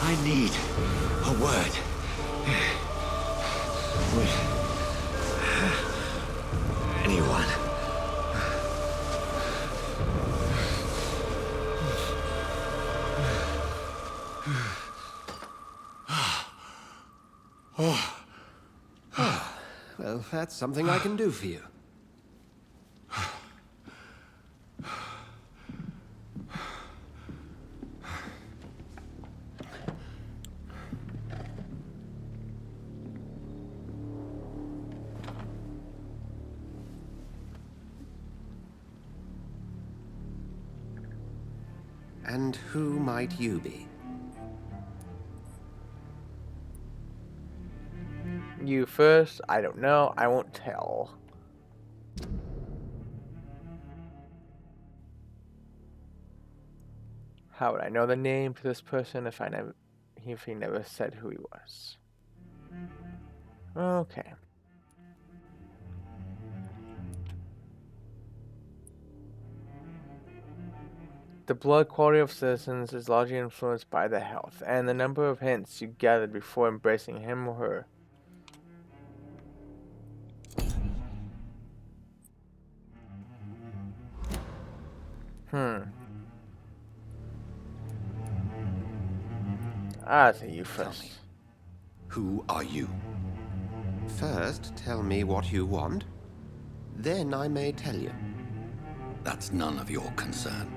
I need a word. With anyone. Well, that's something I can do for you. And who might you be? You first? I don't know. I won't tell. How would I know the name to this person if he never said who he was? Okay. The blood quality of citizens is largely influenced by their health and the number of hints you gathered before embracing him or her. I'll say you first. Who are you? First, tell me what you want. Then I may tell you. That's none of your concern.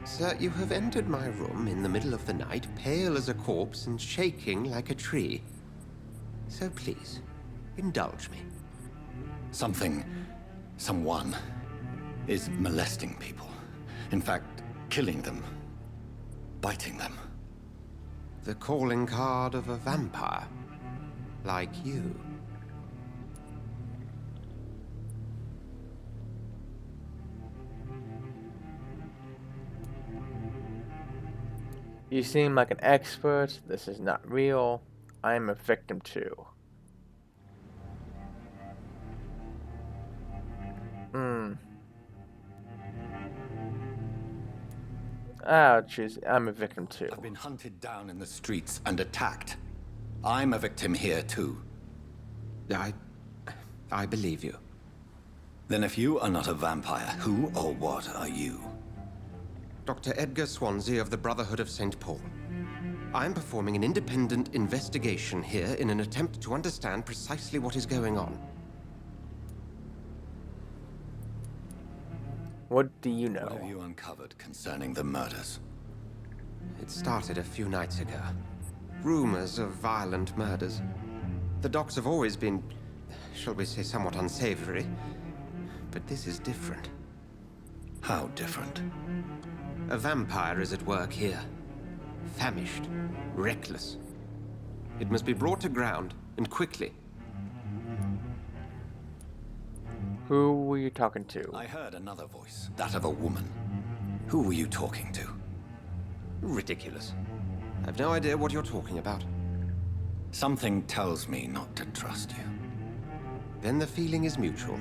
Sir, you have entered my room in the middle of the night, pale as a corpse and shaking like a tree. So please, indulge me. Someone is molesting people. In fact, killing them. Biting them. The calling card of a vampire. Like you. You seem like an expert. This is not real. I am a victim too. I'll choose. I'm a victim too. I've been hunted down in the streets and attacked. I'm a victim here too. I believe you. Then if you are not a vampire, who or what are you? Dr. Edgar Swansea of the Brotherhood of St. Paul. I am performing an independent investigation here in an attempt to understand precisely what is going on. What do you know? What have you uncovered concerning the murders? It started a few nights ago. Rumors of violent murders. The docs have always been, shall we say, somewhat unsavory. But this is different. How different? A vampire is at work here. Famished. Reckless. It must be brought to ground, and quickly. Who were you talking to? I heard another voice, that of a woman. Who were you talking to? Ridiculous. I've no idea what you're talking about. Something tells me not to trust you. Then the feeling is mutual.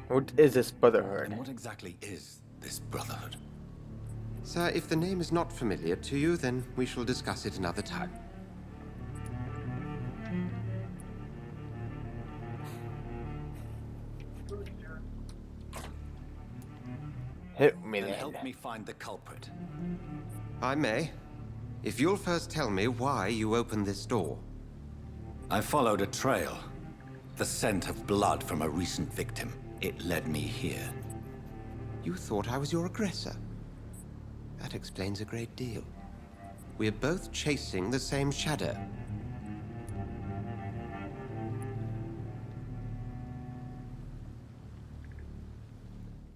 What is this brotherhood? And what exactly is this brotherhood? Sir, if the name is not familiar to you, then we shall discuss it another time. Hit me Then then. help me find the culprit. I may. If you'll first tell me why you opened this door. I followed a trail. The scent of blood from a recent victim. It led me here. You thought I was your aggressor. That explains a great deal. We're both chasing the same shadow.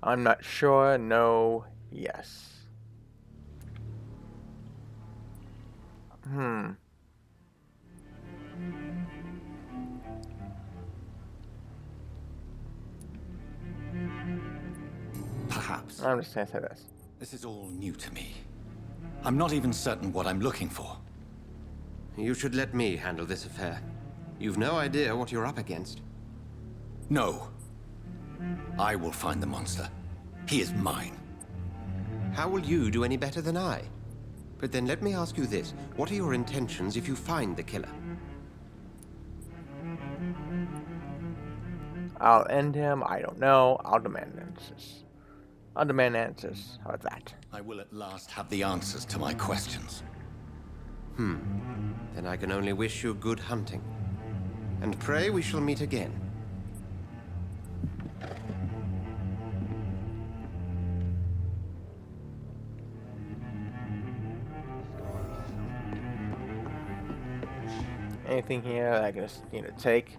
I'm not sure. No. Yes. Perhaps. I'm just gonna say this. This is all new to me. I'm not even certain what I'm looking for. You should let me handle this affair. You've no idea what you're up against. No. I will find the monster. He is mine. How will you do any better than I? But then let me ask you this. What are your intentions if you find the killer? I'll end him. I don't know. I'll demand answers. I'll demand answers. How about that? I will at last have the answers to my questions. Then I can only wish you good hunting. And pray we shall meet again. Anything here that I can just, take?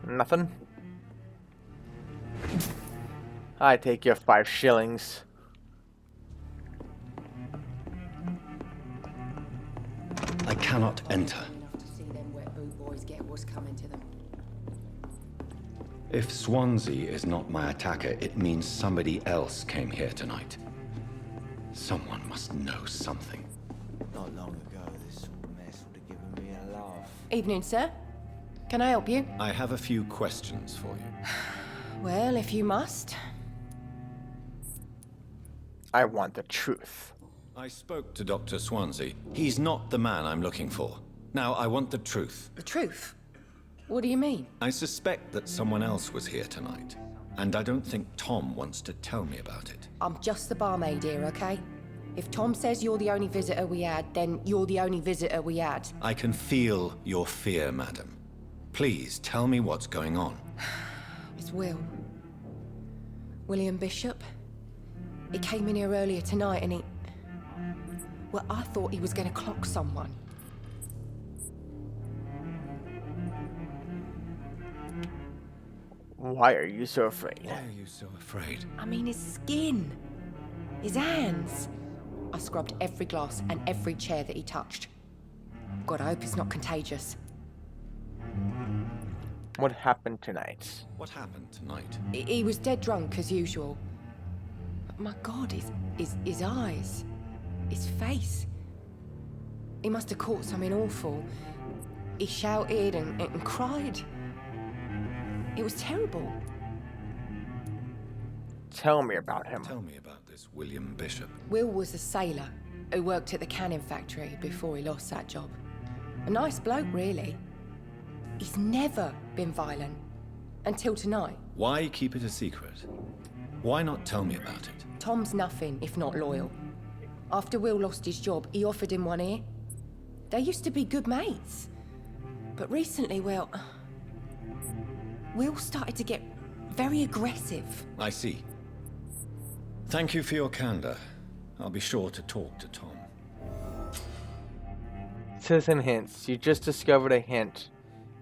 Nothing? I take your 5 shillings. I cannot enter. Enough to see them wet boot boys get what's coming to them. If Swansea is not my attacker, it means somebody else came here tonight. Someone must know something. Not long ago, this sort of mess would have given me a laugh. Evening, sir. Can I help you? I have a few questions for you. Well, if you must. I want the truth. I spoke to Dr. Swansea. He's not the man I'm looking for. Now, I want the truth. The truth? What do you mean? I suspect that someone else was here tonight, and I don't think Tom wants to tell me about it. I'm just the barmaid here, okay? If Tom says you're the only visitor we had, then you're the only visitor we had. I can feel your fear, madam. Please tell me what's going on. It's Will. William Bishop. He came in here earlier tonight and he... Well, I thought he was going to clock someone. Why are you so afraid? Why are you so afraid? I mean, his skin. His hands. I scrubbed every glass and every chair that he touched. God, I hope it's not contagious. What happened tonight? What happened tonight? He was dead drunk, as usual. But my God, his eyes. His face. He must have caught something awful. He shouted and cried. It was terrible. Tell me about him. Tell me about this William Bishop. Will was a sailor who worked at the canning factory before he lost that job. A nice bloke, really. He's never been violent. Until tonight. Why keep it a secret? Why not tell me about it? Tom's nothing if not loyal. After Will lost his job, he offered him one ear. They used to be good mates. But recently, well... Will started to get very aggressive. I see. Thank you for your candor. I'll be sure to talk to Tom. Citizen hints. You just discovered a hint.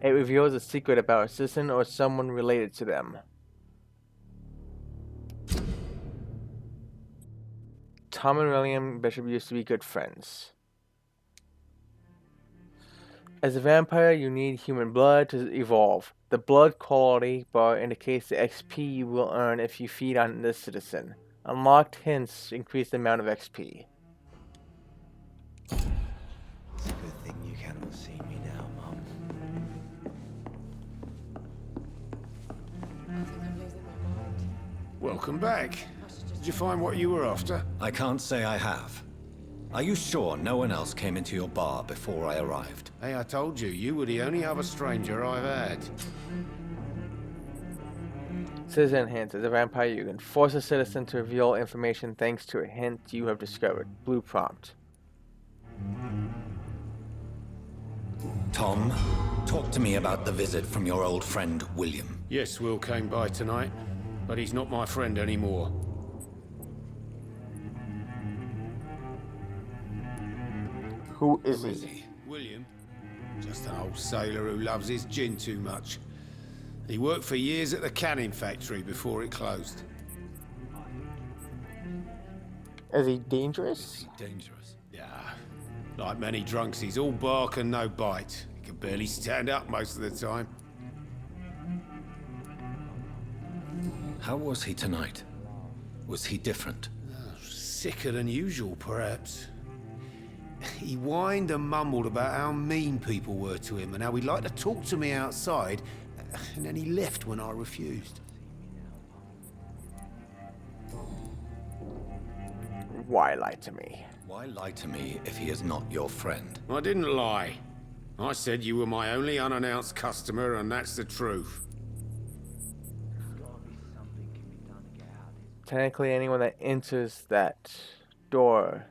It reveals a secret about a citizen or someone related to them. Tom and William Bishop used to be good friends. As a vampire, you need human blood to evolve. The blood quality bar indicates the XP you will earn if you feed on this citizen. Unlocked hints increase the amount of XP. It's a good thing you cannot see me now, Mum. I think I'm losing my mind. Welcome back. Did you find what you were after? I can't say I have. Are you sure no one else came into your bar before I arrived? Hey, I told you, you were the only other stranger I've had. Citizen hints. As a vampire, you can force a citizen to reveal information thanks to a hint you have discovered. Blue prompt. Tom, talk to me about the visit from your old friend, William. Yes, Will came by tonight, but he's not my friend anymore. Who is he? William? Just an old sailor who loves his gin too much. He worked for years at the canning factory before it closed. Is he dangerous? Is he dangerous? Yeah. Like many drunks, he's all bark and no bite. He can barely stand up most of the time. How was he tonight? Was he different? Sicker than usual, perhaps. He whined and mumbled about how mean people were to him and how he'd like to talk to me outside, and then he left when I refused. Why lie to me? Why lie to me if he is not your friend? I didn't lie. I said you were my only unannounced customer, and that's the truth. Technically, anyone that enters that door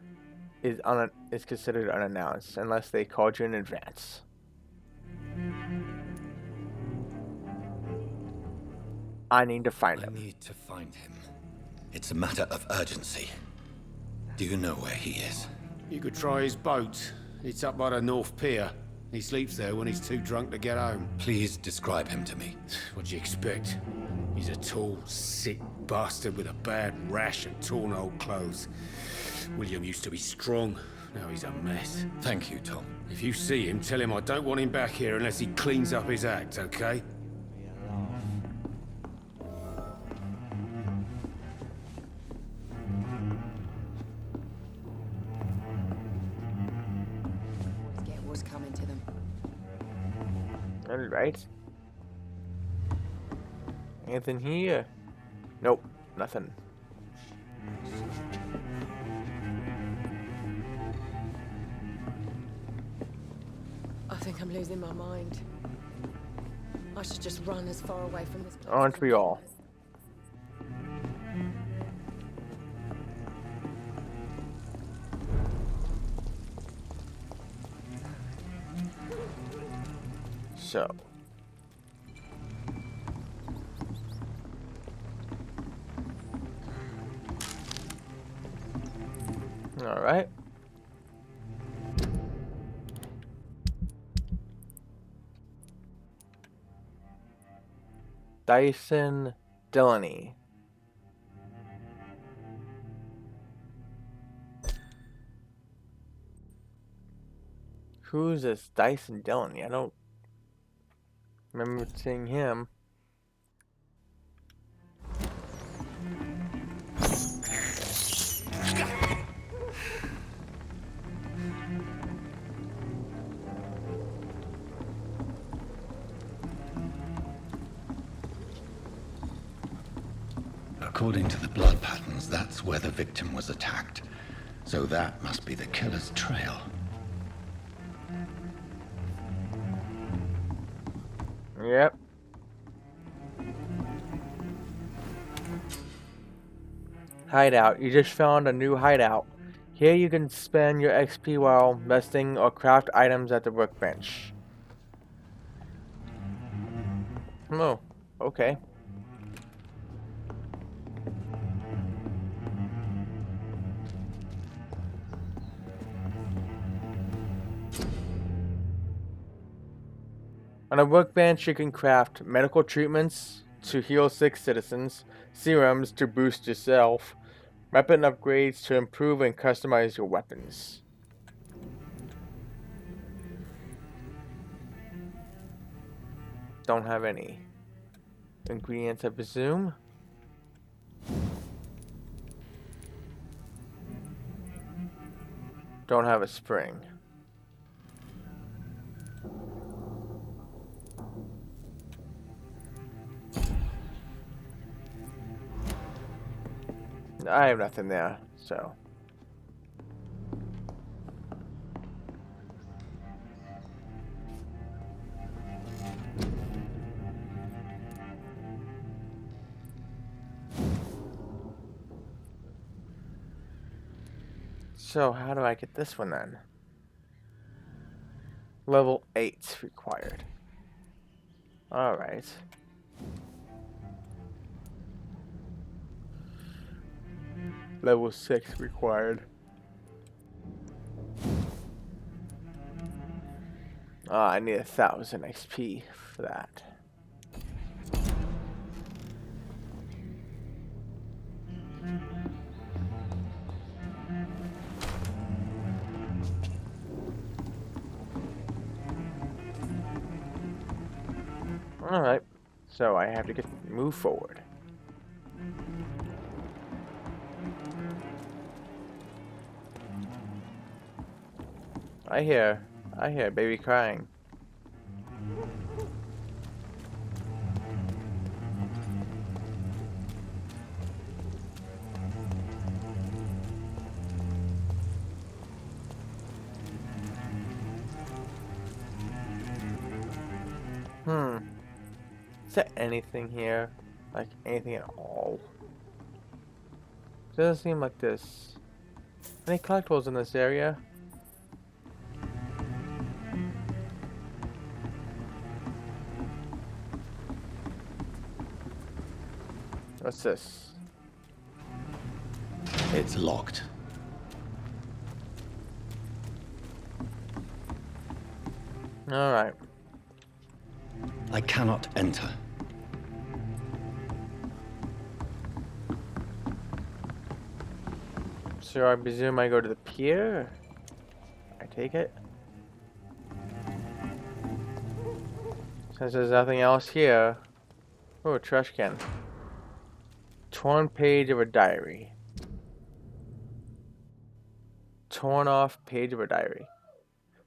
is considered unannounced unless they called you in advance. I need to find him. I need to find him. It's a matter of urgency. Do you know where he is? You could try his boat. It's up by the North Pier. He sleeps there when he's too drunk to get home. Please describe him to me. What do you expect? He's a tall, sick bastard with a bad rash and torn old clothes. William used to be strong. Now he's a mess. Thank you, Tom. If you see him, tell him I don't want him back here unless he cleans up his act, okay? Get what's coming to them. Alright. Anything here? Nope, nothing. I think I'm losing my mind. I should just run as far away from this place. Aren't we all? So. All right. Dyson Delaney. Who's this Dyson Delaney? I don't remember seeing him. According to the blood patterns, that's where the victim was attacked. So that must be the killer's trail. Yep. Hideout. You just found a new hideout. Here you can spend your XP while investing or craft items at the workbench. Oh, okay. On a workbench, you can craft medical treatments to heal sick citizens, serums to boost yourself, weapon upgrades to improve and customize your weapons. Don't have any ingredients, I presume. Don't have a spring. I have nothing there, so. So, how do I get this one then? Level 8 required. Alright. Level 6 required. I need 1,000 XP for that. Alright, so I have to move forward. I hear baby crying. Is there anything here? Like anything at all? Doesn't seem like this. Any collectibles in this area? What's this? It's locked. Alright. I cannot enter. So I presume I go to the pier? I take it? Since there's nothing else here. Oh, a trash can. Torn page of a diary. Torn off page of a diary.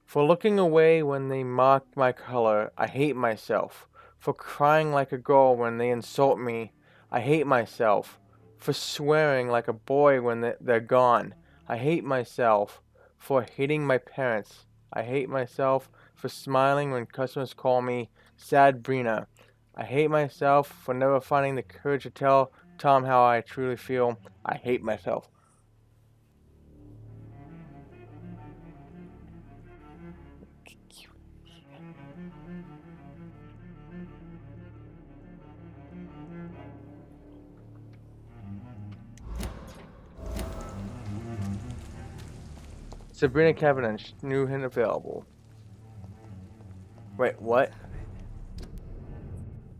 For looking away when they mock my color, I hate myself. For crying like a girl when they insult me, I hate myself. For swearing like a boy when they're gone, I hate myself. For hating my parents, I hate myself. For smiling when customers call me Sad Brina, I hate myself. For never finding the courage to tell Tom how I truly feel, I hate myself. Sabrina Cavendish, new hint available. Wait, what?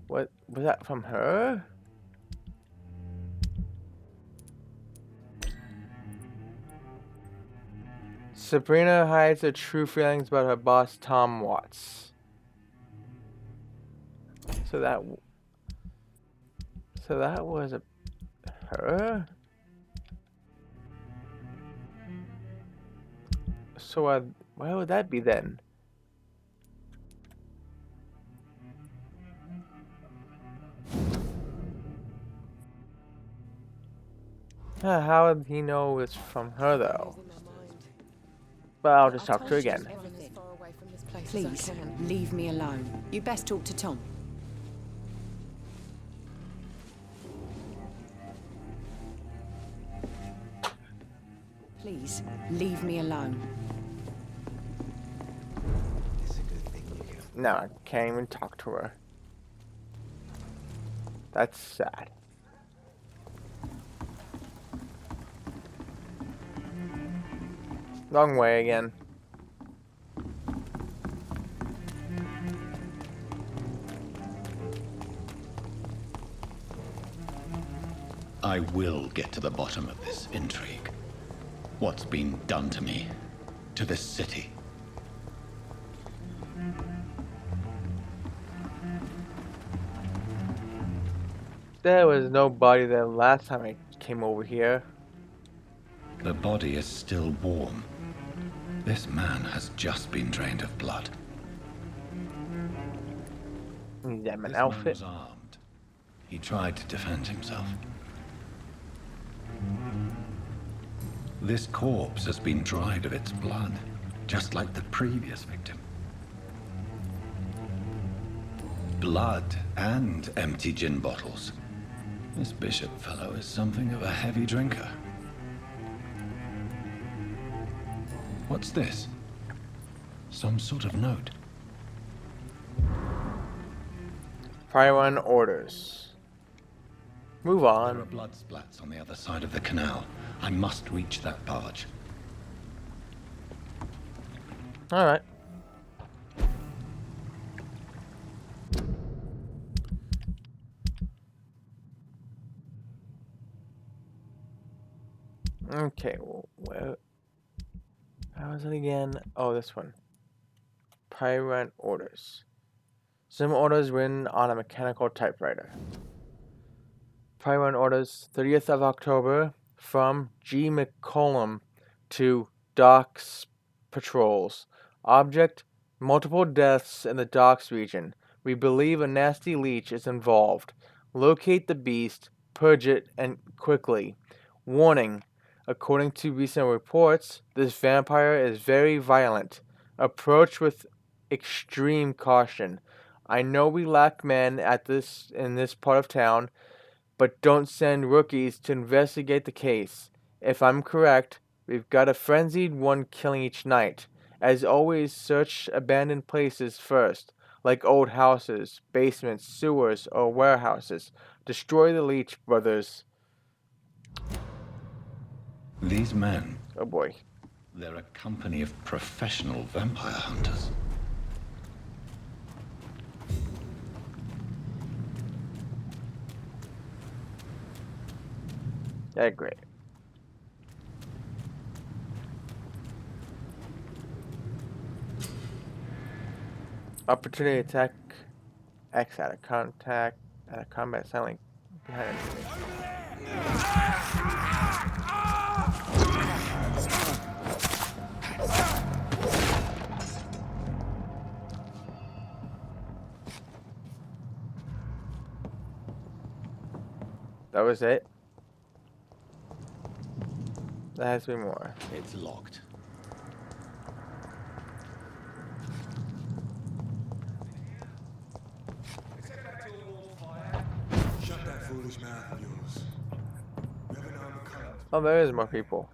What was that from her? Sabrina hides her true feelings about her boss, Tom Watts. So that was her? So why would that be then? How would he know it's from her though? But I'll just talk to her again. Please, leave me alone. You best talk to Tom. Please, leave me alone. No, I can't even talk to her. That's sad. Wrong way again. I will get to the bottom of this intrigue. What's been done to me, to this city. There was no body there last time I came over here. The body is still warm. This man has just been drained of blood. Damn, an This outfit. man was armed. He tried to defend himself. This corpse has been dried of its blood, just like the previous victim. Blood and empty gin bottles. This bishop fellow is something of a heavy drinker. What's this? Some sort of note. Prior one orders. Move There on. are blood splats on the other side of the canal. I must reach that barge. Alright. Okay, well, how is it again? Oh, this one. Pirate orders. Some orders written on a mechanical typewriter. Pirate orders 30th of October from G. McCollum to Docks Patrols. Object: multiple deaths in the Docks region. We believe a nasty leech is involved. Locate the beast, purge it, and quickly. Warning: according to recent reports, this vampire is very violent. Approach with extreme caution. I know we lack men in this part of town, but don't send rookies to investigate the case. If I'm correct, we've got a frenzied one killing each night. As always, search abandoned places first, like old houses, basements, sewers, or warehouses. Destroy the leech, brothers. These men. Oh boy. They're a company of professional vampire hunters. Yeah, great. Opportunity attack X out of contact out of combat sounding behind enemy. That was it. There has to be more. It's locked. Shut that foolish mouth of yours. We have an armed cult. Oh, there is more people.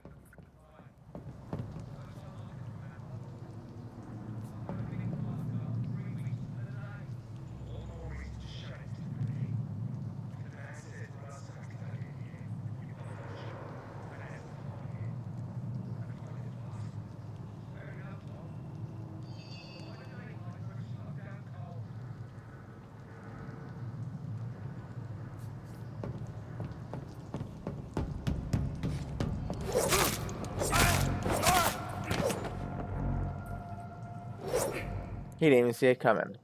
He didn't even see it coming.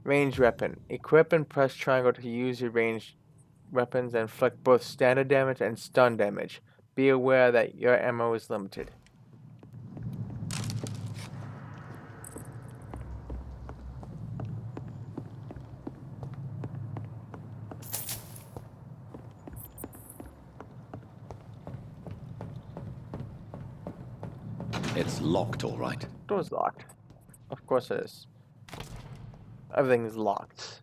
Ranged weapon. Equip and press triangle to use your ranged weapons and inflict both standard damage and stun damage. Be aware that your ammo is limited. It's locked, all right. Door's locked. Of course it is. Everything is locked.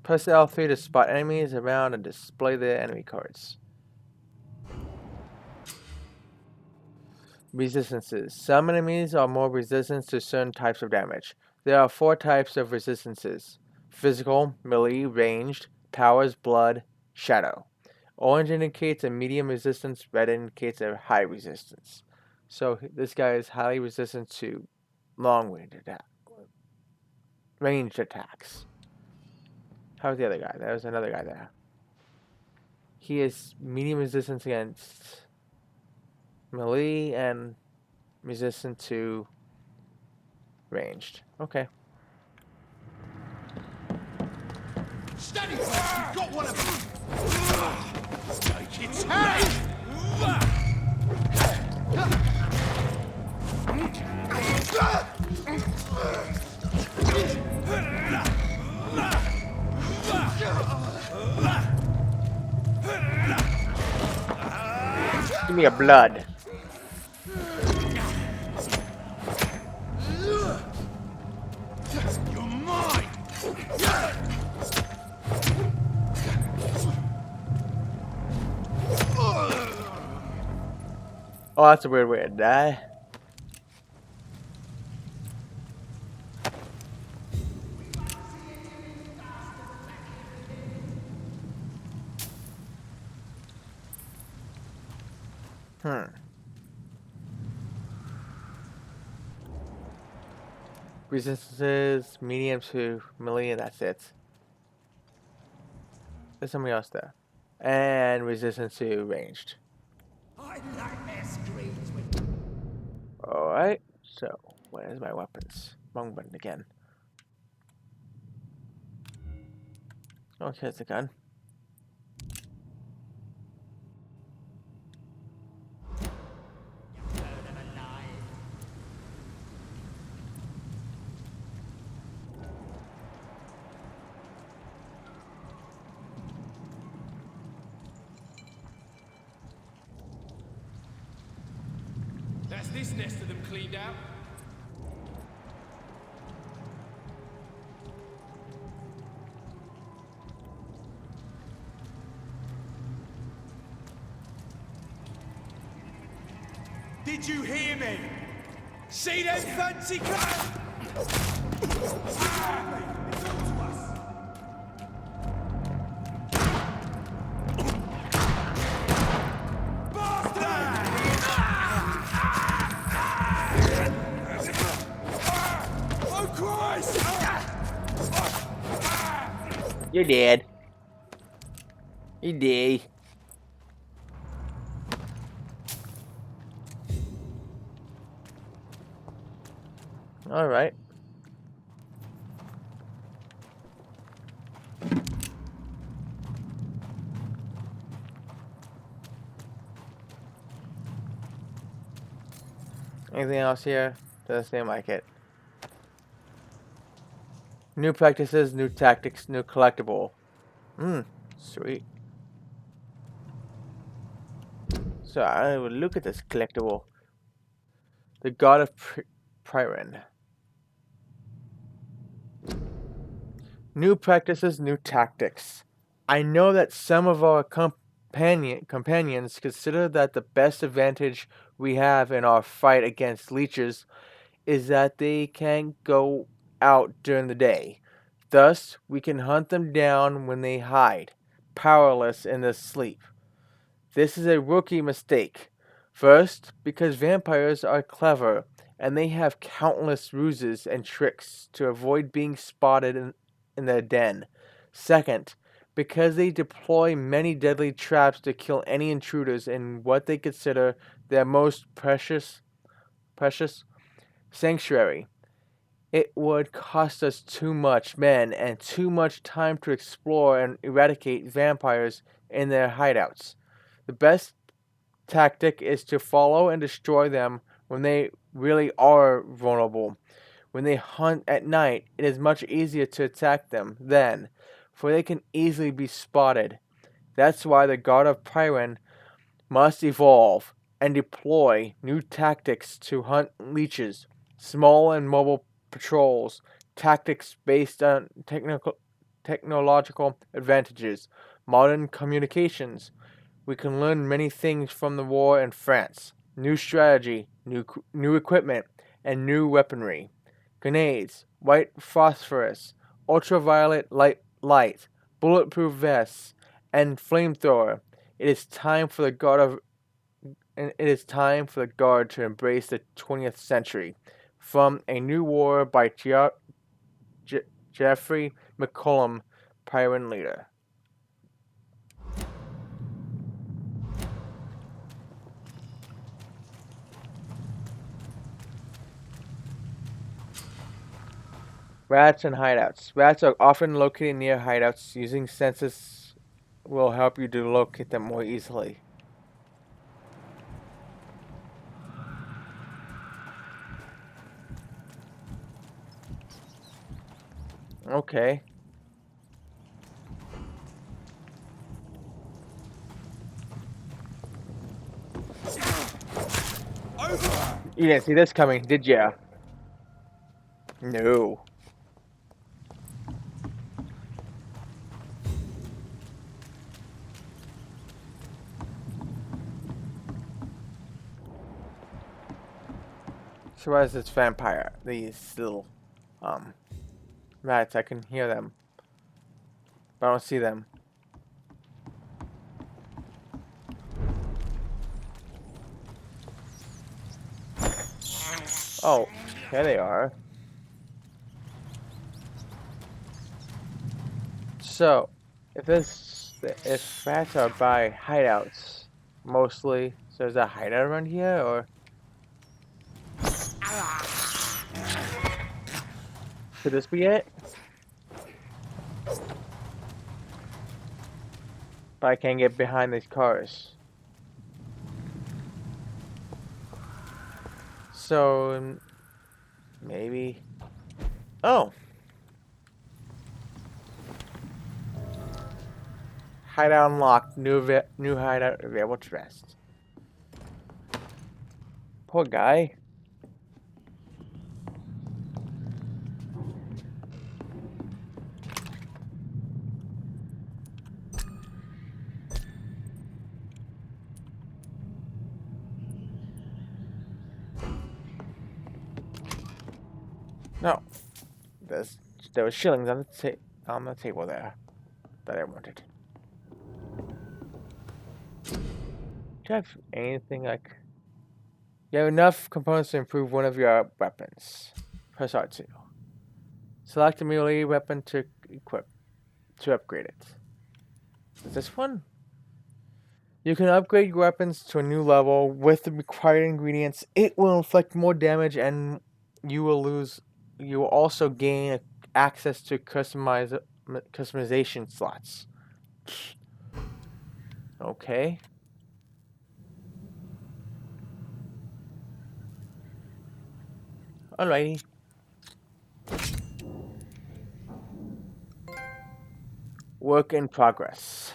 Press L3 to spot enemies around and display their enemy cards. Resistances. Some enemies are more resistant to certain types of damage. There are 4 types of resistances: physical, melee, ranged, powers, blood, shadow. Orange indicates a medium resistance, red indicates a high resistance. So this guy is highly resistant to ranged attacks. How's the other guy? There's another guy there. He is medium resistance against melee and resistant to ranged. Okay. Steady! You've got one of them! Take its head! Give me a blood. You're mine! Oh, that's a weird way to die. Resistances medium to melee, and that's it. There's somebody else there. And resistance to ranged. Alright, so where's my weapons? Wrong button again. Oh, here's the gun. That's this nest of them cleaned out. Did you hear me? See them fancy cars? Oh Christ! You're dead. You're dead. Alright. Anything else here? Doesn't seem like it. New practices, new tactics, new collectible. Sweet. So I will look at this collectible. The God of Priren. New practices, new tactics. I know that some of our companions consider that the best advantage we have in our fight against leeches is that they can go out during the day. Thus, we can hunt them down when they hide, powerless in their sleep. This is a rookie mistake. First, because vampires are clever, and they have countless ruses and tricks to avoid being spotted in their den. Second, because they deploy many deadly traps to kill any intruders in what they consider their most precious sanctuary. It would cost us too much men and too much time to explore and eradicate vampires in their hideouts. The best tactic is to follow and destroy them when they really are vulnerable. When they hunt at night, it is much easier to attack them then, for they can easily be spotted. That's why the God of Priren must evolve and deploy new tactics to hunt leeches, small and mobile patrols, tactics based on technological advantages, modern communications. We can learn many things from the war in France. New strategy, new equipment, and new weaponry. Grenades, white phosphorus, ultraviolet light, bulletproof vests, and flamethrower. It is time for the guard to embrace the 20th century. From A New War by Jeffrey McCollum, Priren Leader. Rats and hideouts. Rats are often located near hideouts. Using census will help you to locate them more easily. Okay. You didn't see this coming, did ya? No. So where's this vampire? These little rats, I can hear them. But I don't see them. Oh, here they are. So, if rats are by hideouts, mostly, so is there a hideout around here, or could this be it? But I can't get behind these cars. So, maybe. Oh! Hideout unlocked. New hideout available to rest. Poor guy. No. There were shillings on the table there that I wanted. Do you have anything like... You have enough components to improve one of your weapons. Press R2. Select a melee weapon to upgrade it. Is this one? You can upgrade your weapons to a new level with the required ingredients. It will inflict more damage, and you will also gain access to customization slots. Okay. Alrighty. Work in progress.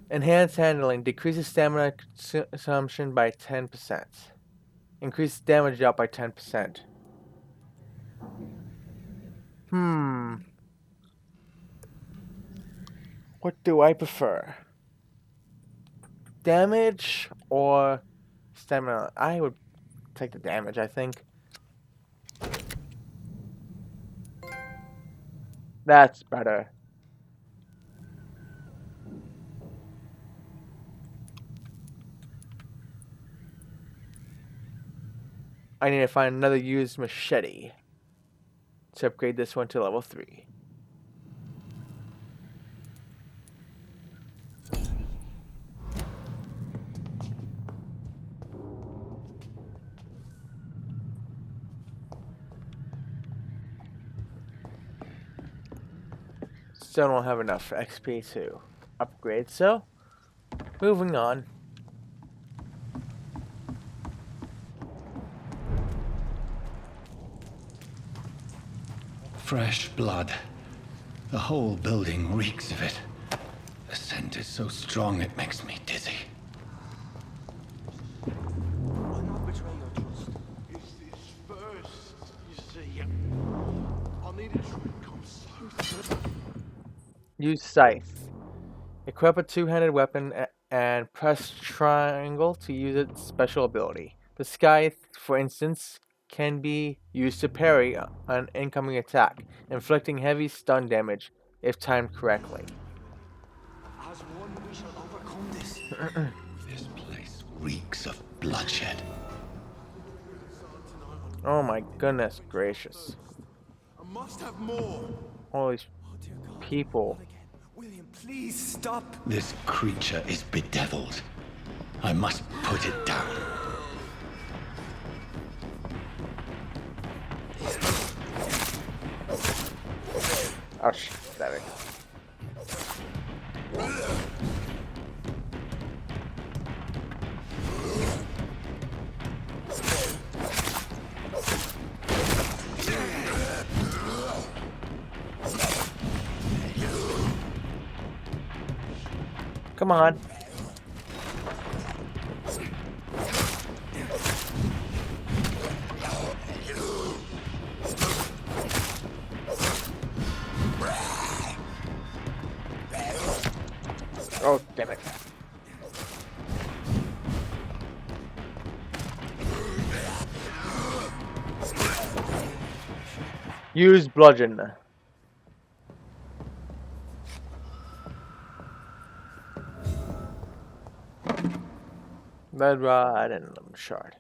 Enhanced handling decreases stamina consumption by 10%. Increases damage out by 10%. What do I prefer? Damage or stamina? I would take the damage, I think. That's better. I need to find another used machete to upgrade this one to level 3. Still don't have enough XP to upgrade, so moving on. Fresh blood. The whole building reeks of it. The scent is so strong it makes me dizzy. I'll not betray your trust. It's this first, you see. I needed to come so. Use scythe. Equip a two-handed weapon and press triangle to use its special ability. The scythe, for instance, can be used to parry an incoming attack, inflicting heavy stun damage if timed correctly. As one, we shall overcome this. This place reeks of bloodshed. Oh my goodness gracious. I must have more. All these people. William, please stop. This creature is bedeviled. I must put it down. Oh shit, there we go. Come on. Oh, damn it. Use bludgeon. Red rod and lemon shard.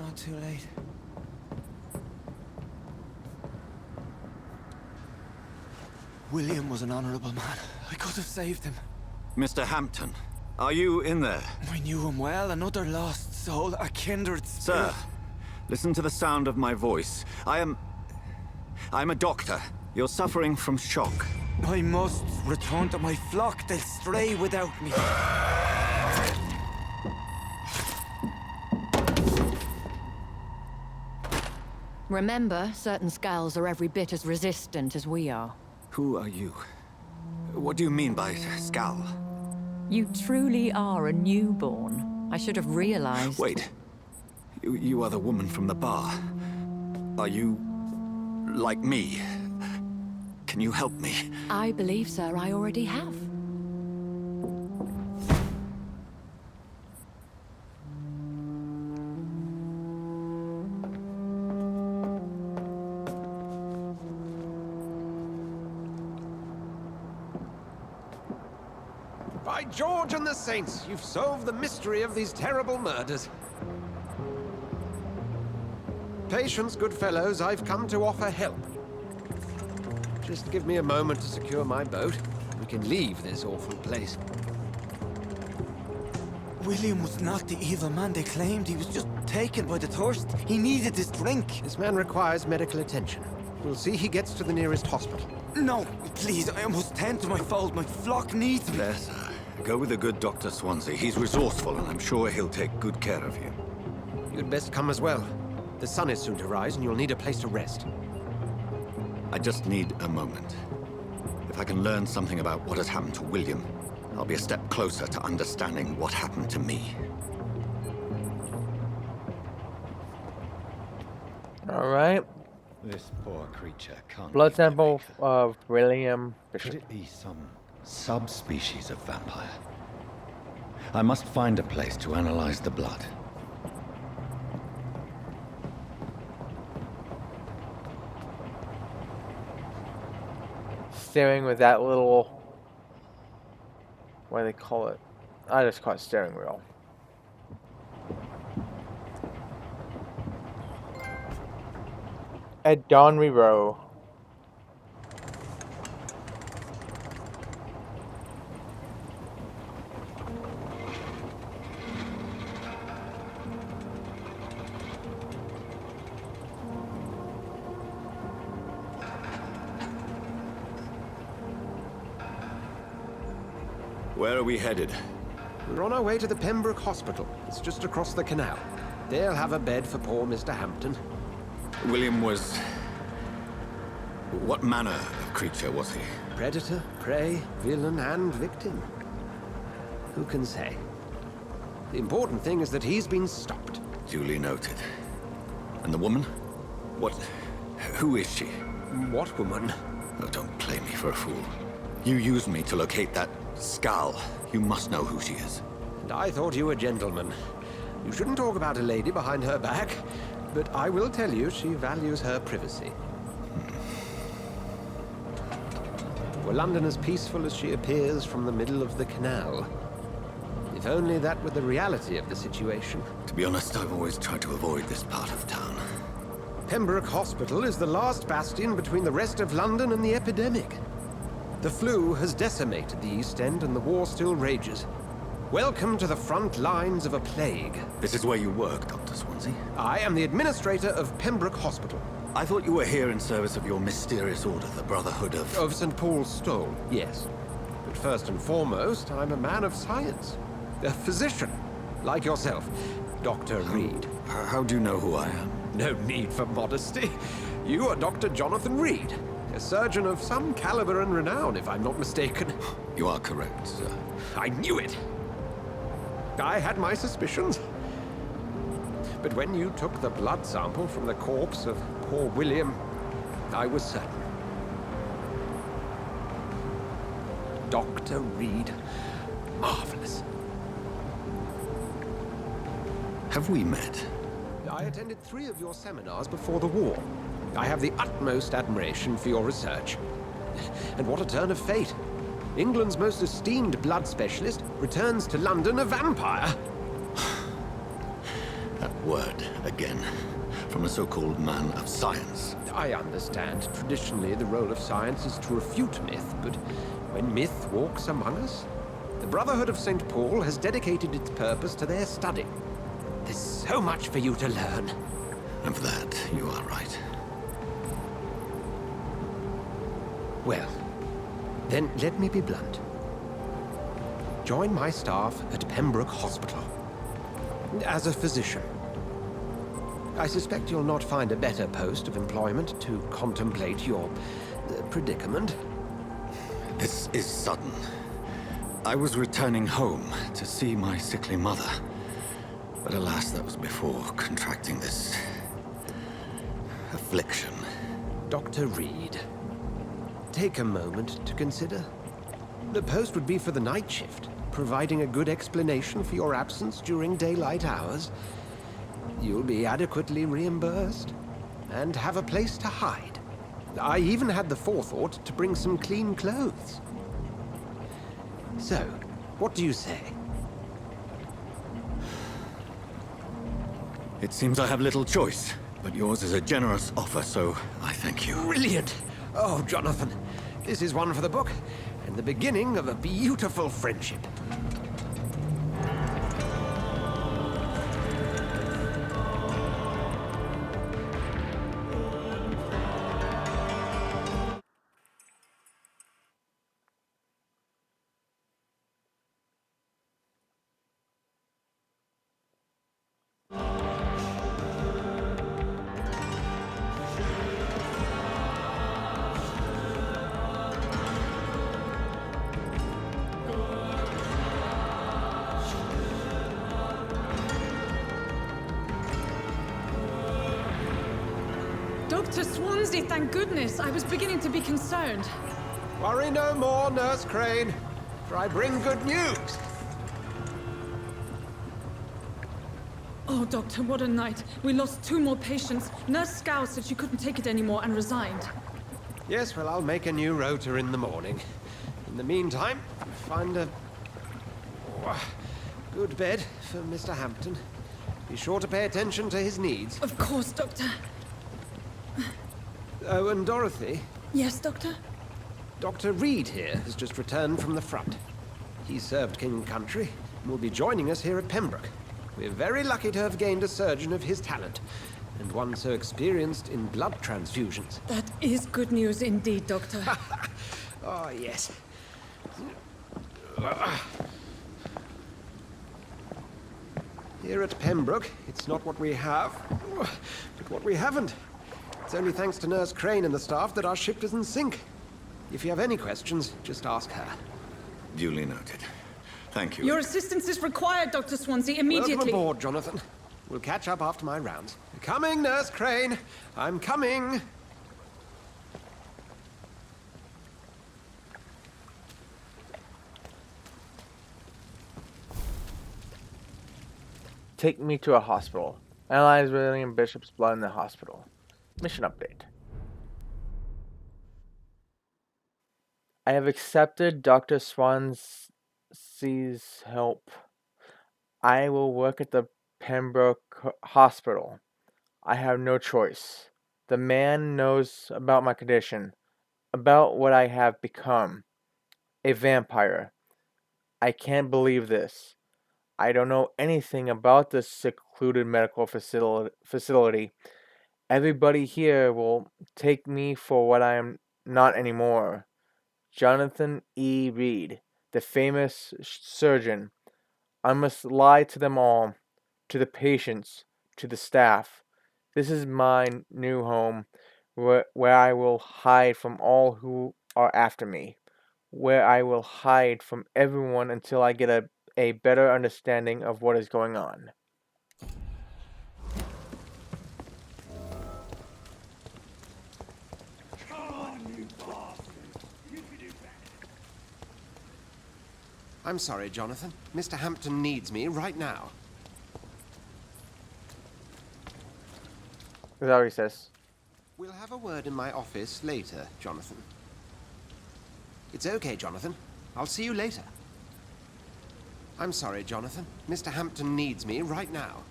not too late. William was an honorable man. I could have saved him. Mr. Hampton, are you in there? I knew him well, another lost soul, a kindred spirit. Sir, listen to the sound of my voice. I'm a doctor. You're suffering from shock. I must return to my flock. They'll stray without me. Remember, certain skulls are every bit as resistant as we are. Who are you? What do you mean by skull? You truly are a newborn. I should have realized. Wait. You are the woman from the bar. Are you like me? Can you help me? I believe, sir, I already have. By George and the Saints, you've solved the mystery of these terrible murders. Patience, good fellows, I've come to offer help. Just give me a moment to secure my boat. We can leave this awful place. William was not the evil man they claimed. He was just taken by the thirst. He needed this drink. This man requires medical attention. We'll see he gets to the nearest hospital. No, please, I must tend to my fold. My flock needs me. There, sir. Go with the good Dr. Swansea. He's resourceful, and I'm sure he'll take good care of you. You'd best come as well. The sun is soon to rise, and you'll need a place to rest. I just need a moment. If I can learn something about what has happened to William, I'll be a step closer to understanding what happened to me. Alright. This poor creature can't. Blood sample of William Bishop. Could it be some subspecies of vampire? I must find a place to analyze the blood. Steering with that little, what do they call it? I just call it steering wheel. At Donry Row. Where are we headed? We're on our way to the Pembroke Hospital. It's just across the canal. They'll have a bed for poor Mr. Hampton. William was... What manner of creature was he? Predator, prey, villain, and victim. Who can say? The important thing is that he's been stopped. Duly noted. And the woman? What... Who is she? What woman? Oh, don't play me for a fool. You used me to locate that skull. You must know who she is. And I thought you a gentleman. You shouldn't talk about a lady behind her back, but I will tell you she values her privacy. Were London as peaceful as she appears from the middle of the canal? If only that were the reality of the situation. To be honest, I've always tried to avoid this part of town. Pembroke Hospital is the last bastion between the rest of London and the epidemic. The flu has decimated the East End and the war still rages. Welcome to the front lines of a plague. This is where you work, Dr. Swansea? I am the administrator of Pembroke Hospital. I thought you were here in service of your mysterious order, the Brotherhood of... Of St. Paul's Stole, yes. But first and foremost, I'm a man of science. A physician, like yourself, Dr. Reed. How do you know who I am? No need for modesty. You are Dr. Jonathan Reed, a surgeon of some caliber and renown, if I'm not mistaken. You are correct, sir. I knew it! I had my suspicions. But when you took the blood sample from the corpse of poor William, I was certain. Dr. Reed. Marvelous. Have we met? I attended 3 of your seminars before the war. I have the utmost admiration for your research. And what a turn of fate. England's most esteemed blood specialist returns to London a vampire. word again from a so-called man of science. I understand. Traditionally, the role of science is to refute myth, but when myth walks among us, the Brotherhood of St. Paul has dedicated its purpose to their study. There's so much for you to learn. And for that, you are right. Well, then let me be blunt. Join my staff at Pembroke Hospital as a physician. I suspect you'll not find a better post of employment to contemplate your predicament. This is sudden. I was returning home to see my sickly mother. But alas, that was before contracting this affliction. Dr. Reed, take a moment to consider. The post would be for the night shift, providing a good explanation for your absence during daylight hours. You'll be adequately reimbursed and have a place to hide. I even had the forethought to bring some clean clothes. So, what do you say? It seems I have little choice, but yours is a generous offer, so I thank you. Brilliant! Oh, Jonathan, this is one for the book, and the beginning of a beautiful friendship. Dr. Swansea, thank goodness. I was beginning to be concerned. Worry no more, Nurse Crane, for I bring good news. Oh, Doctor, what a night. We lost 2 more patients. Nurse Scow said she couldn't take it anymore and resigned. Yes, well, I'll make a new rota in the morning. In the meantime, find a good bed for Mr. Hampton. Be sure to pay attention to his needs. Of course, Doctor. Oh, and Dorothy? Yes, Doctor? Dr. Reed here has just returned from the front. He served King Country and will be joining us here at Pembroke. We're very lucky to have gained a surgeon of his talent, and one so experienced in blood transfusions. That is good news indeed, Doctor. Oh, yes. Here at Pembroke, it's not what we have, but what we haven't. It's only thanks to Nurse Crane and the staff that our ship doesn't sink. If you have any questions, just ask her. Duly noted. Thank you. Your assistance is required, Dr. Swansea, immediately. Welcome aboard, Jonathan. We'll catch up after my rounds. Coming, Nurse Crane. I'm coming. Take me to a hospital. Analyze William Bishop's blood in the hospital. Mission update. I have accepted Dr. Swansea's help. I will work at the Pembroke Hospital. I have no choice. The man knows about my condition, about what I have become. A vampire. I can't believe this. I don't know anything about this secluded medical facility. Everybody here will take me for what I am not anymore. Jonathan E. Reed, the famous surgeon. I must lie to them all, to the patients, to the staff. This is my new home, where I will hide from all who are after me, where I will hide from everyone until I get a better understanding of what is going on. I'm sorry, Jonathan. Mr. Hampton needs me right now. Is that what he says? We'll have a word in my office later, Jonathan. It's okay, Jonathan. I'll see you later. I'm sorry, Jonathan. Mr. Hampton needs me right now.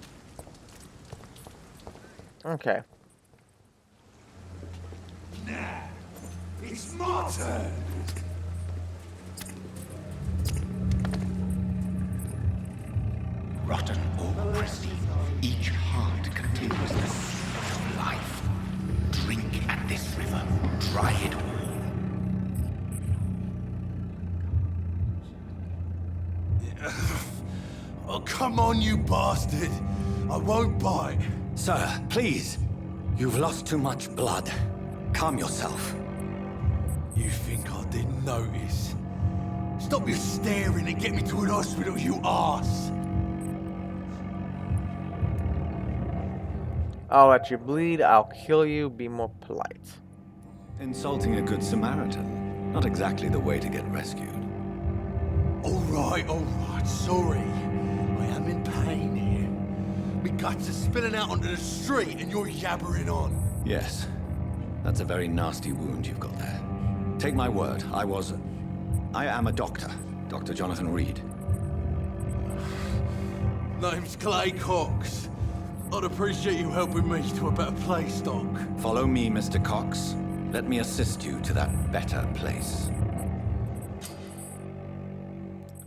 Okay. Nah, it's my turn. Rotten or pristine, each heart contains the seed of life. Drink at this river, dry it all. Oh, come on, you bastard. I won't bite. Sir, please. You've lost too much blood. Calm yourself. You think I didn't notice? Stop your staring and get me to an hospital, you arse. I'll let you bleed, I'll kill you, be more polite. Insulting a good Samaritan. Not exactly the way to get rescued. All right, sorry. I am in pain here. Me guts are spilling out onto the street and you're yabbering on. Yes. That's a very nasty wound you've got there. Take my word, I am a doctor. Dr. Jonathan Reed. Name's Clay Cox. I'd appreciate you helping me to a better place, Doc. Follow me, Mr. Cox. Let me assist you to that better place.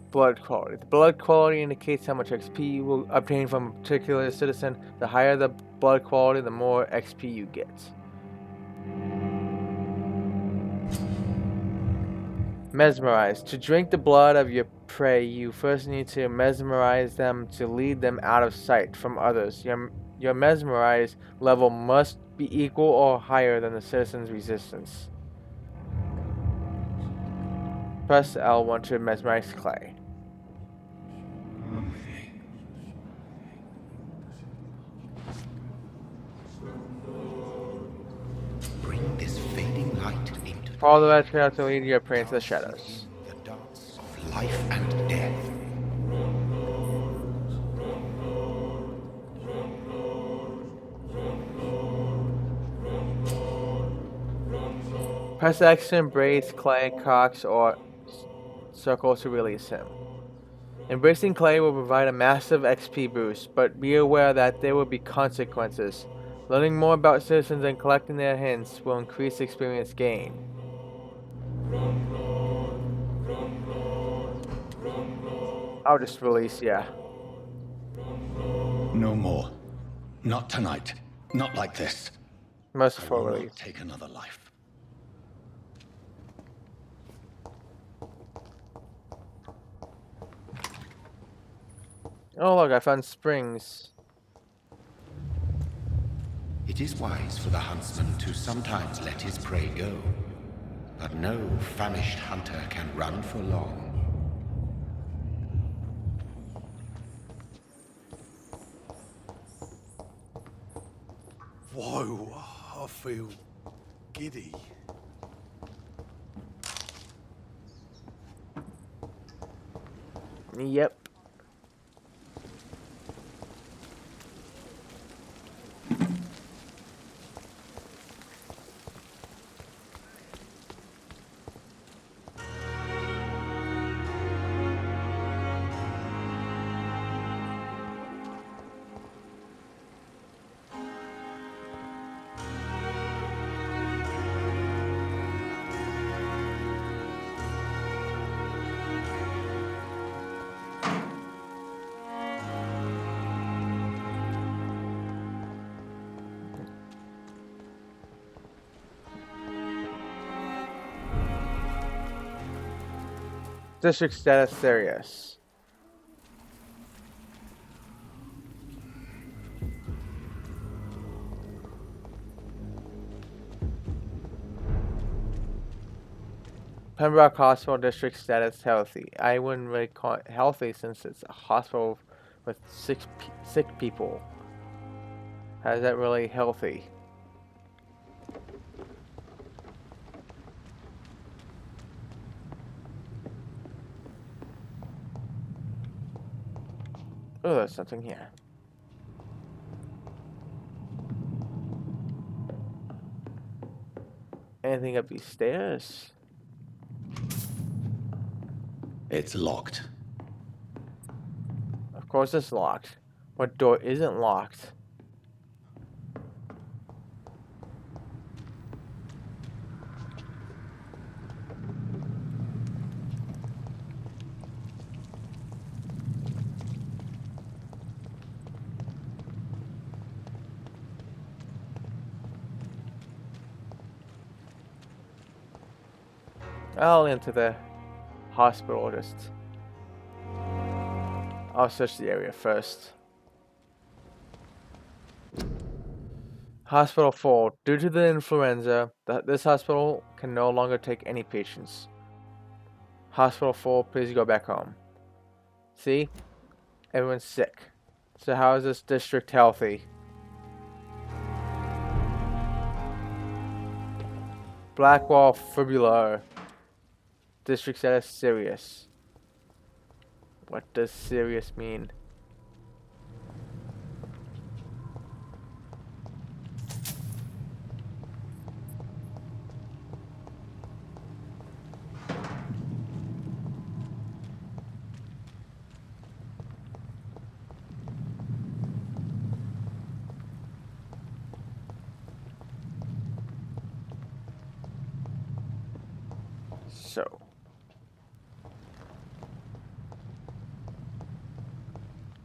Blood quality. The blood quality indicates how much XP you will obtain from a particular citizen. The higher the blood quality, the more XP you get. Mesmerize. To drink the blood of your prey, you first need to mesmerize them to lead them out of sight from others. Your mesmerize level must be equal or higher than the citizen's resistance. Press L1 to mesmerize Clay. Bring this fading light into Follow the red trail to lead your prey into the shadows. the dance of life and death. Press X to embrace Clay, Cox, or circle to release him. Embracing Clay will provide a massive XP boost, but be aware that there will be consequences. Learning more about citizens and collecting their hints will increase experience gain. I'll just release, yeah. No more. Not tonight. Not like this. Merciful I will release. not take another life. Oh look, I found springs. It is wise for the huntsman to sometimes let his prey go, but no famished hunter can run for long. Whoa, I feel giddy. Yep. District status serious. Pembroke Hospital District status healthy. I wouldn't really call it healthy since it's a hospital with sick people. How is that really healthy? Oh, there's something here. Anything up these stairs? It's locked. Of course it's locked. What door isn't locked? I'll enter the hospital. I'll search the area first. Hospital 4. Due to the influenza, this hospital can no longer take any patients. Hospital 4, please go back home. See? Everyone's sick. So how is this district healthy? Blackwall fibula. District status serious. What does serious mean?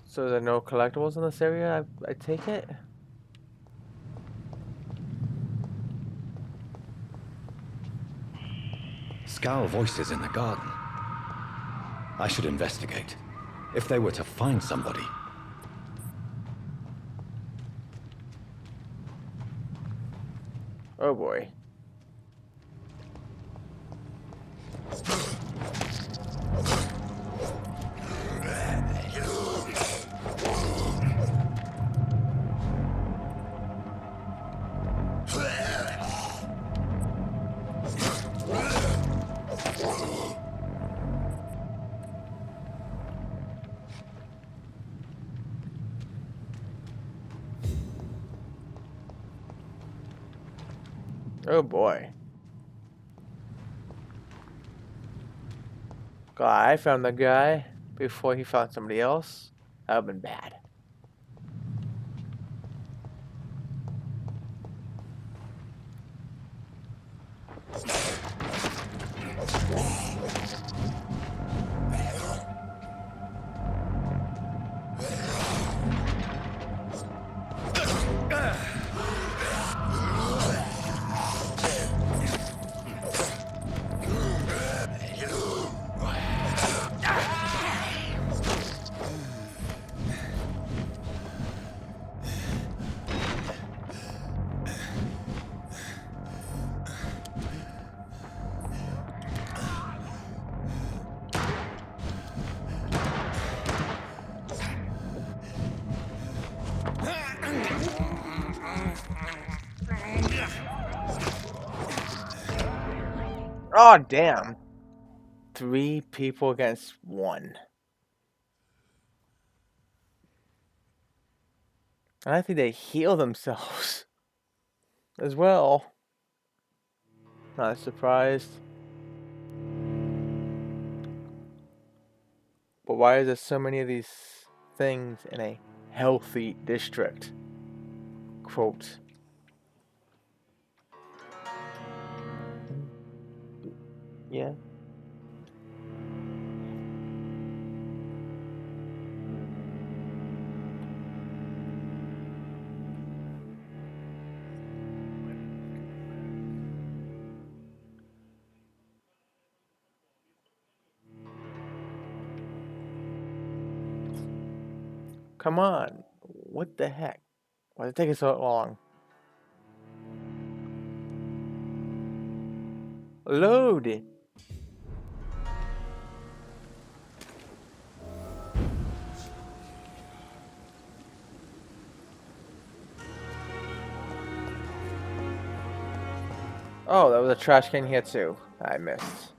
So there are no collectibles in this area, I take it? Scowl voices in the garden. I should investigate. If they were to find somebody. Oh boy. Oh boy. God, I found the guy before he found somebody else. That would've been bad. Oh, damn. 3 people against 1. And I think they heal themselves as well. Not surprised. But why is there so many of these things in a healthy district? Quote. Yeah. Come on. What the heck? Why is it taking so long? Load. Oh, that was a trash can here too. I missed.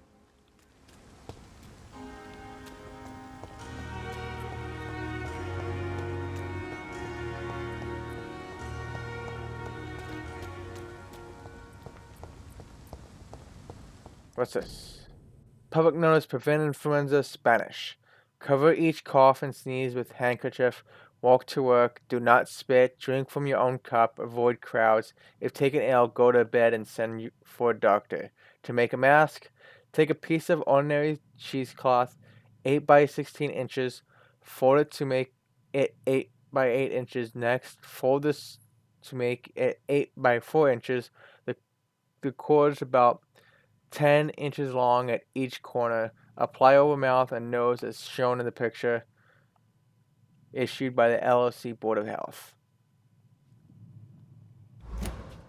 What's this? Public notice: prevent influenza, Spanish. Cover each cough and sneeze with handkerchief. Walk to work. Do not spit. Drink from your own cup. Avoid crowds. If taken ill, go to bed and send for a doctor. To make a mask, take a piece of ordinary cheesecloth, 8 by 16 inches. Fold it to make it 8 by 8 inches. Next, fold this to make it 8 by 4 inches. The cord is about 10 inches long at each corner. Apply over mouth and nose as shown in the picture. Issued by the LLC Board of Health.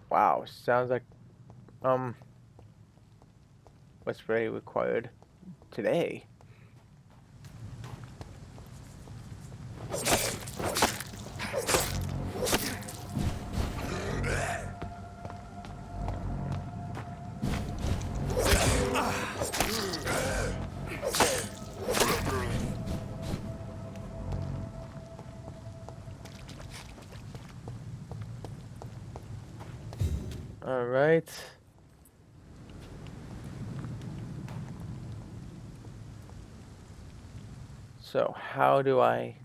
Wow, sounds like what's really required today. All right. So how do I...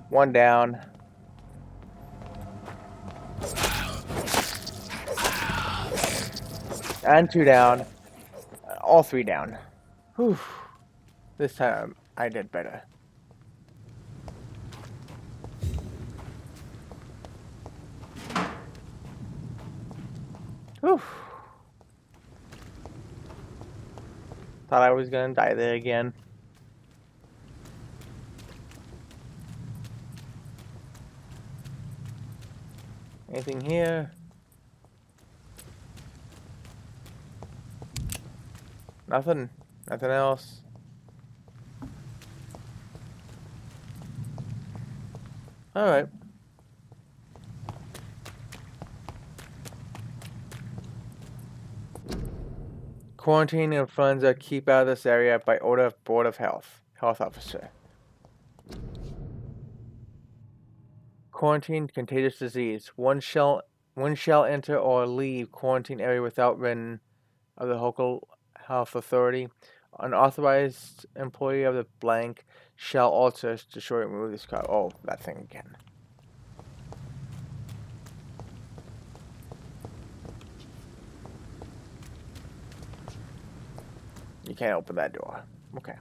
One down. And 2 down. All 3 down. Whew. This time I did better. Whew. Thought I was gonna die there again. Anything here? Nothing. Nothing else. Alright. Quarantine influenza. Keep out of this area by order of Board of Health. Health officer. Quarantine contagious disease. One shall enter or leave quarantine area without written of the local health authority. Unauthorized employee of the blank shall alter, destroy, remove this card. Oh, that thing again. You can't open that door. Okay.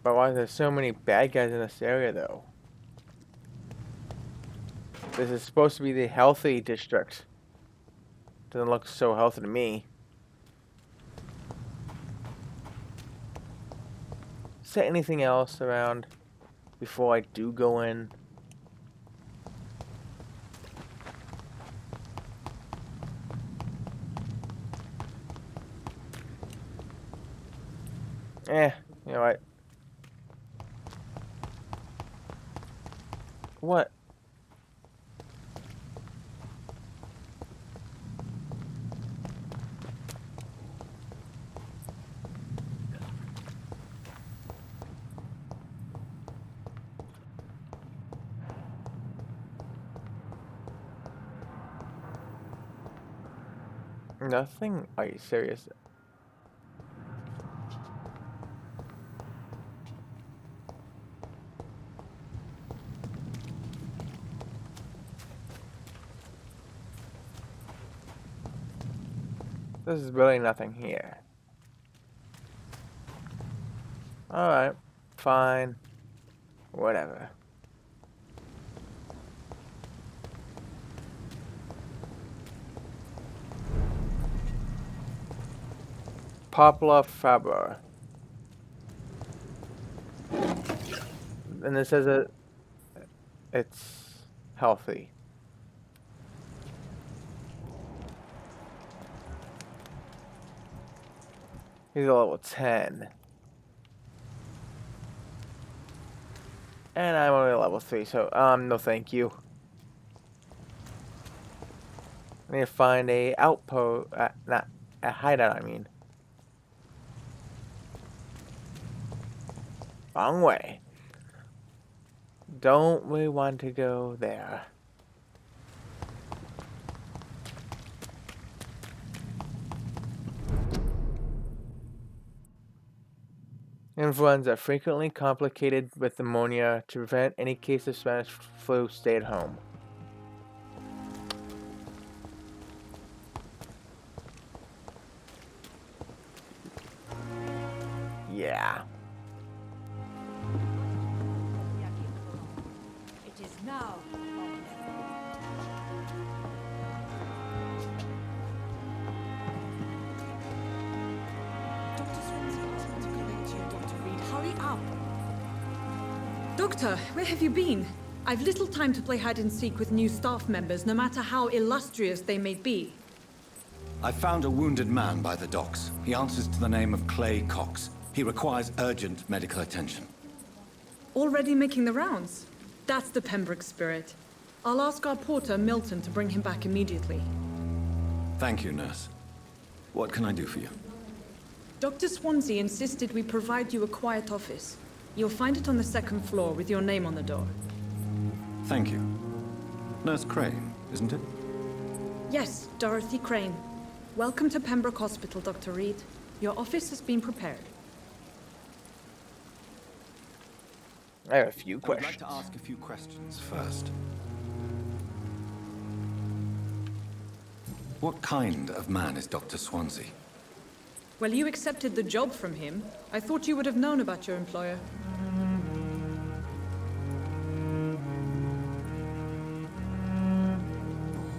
But why are there so many bad guys in this area, though? This is supposed to be the healthy district. Doesn't look so healthy to me. Is there anything else around before I do go in? You know what? What? Nothing? Are you serious? There's really nothing here. Alright. Fine. Whatever. Poplar Faber. And it says that it's healthy. He's a level 10. And I'm only level 3, so, no thank you. I need to find a outpost, not a hideout, I mean. Wrong way. Don't we want to go there? Influenza frequently complicated with pneumonia. To prevent any case of Spanish flu, stay at home. Yeah. It is now. Dr. Swansea asked me to connect you, Dr. Reed. Hurry up! Doctor, where have you been? I've little time to play hide and seek with new staff members, no matter how illustrious they may be. I found a wounded man by the docks. He answers to the name of Clay Cox. He requires urgent medical attention. Already making the rounds? That's the Pembroke spirit. I'll ask our porter, Milton, to bring him back immediately. Thank you, nurse. What can I do for you? Dr. Swansea insisted we provide you a quiet office. You'll find it on the second floor with your name on the door. Thank you. Nurse Crane, isn't it? Yes, Dorothy Crane. Welcome to Pembroke Hospital, Dr. Reed. Your office has been prepared. I have a few I would questions. like to ask a few questions first. What kind of man is Dr. Swansea? Well, you accepted the job from him. I thought you would have known about your employer.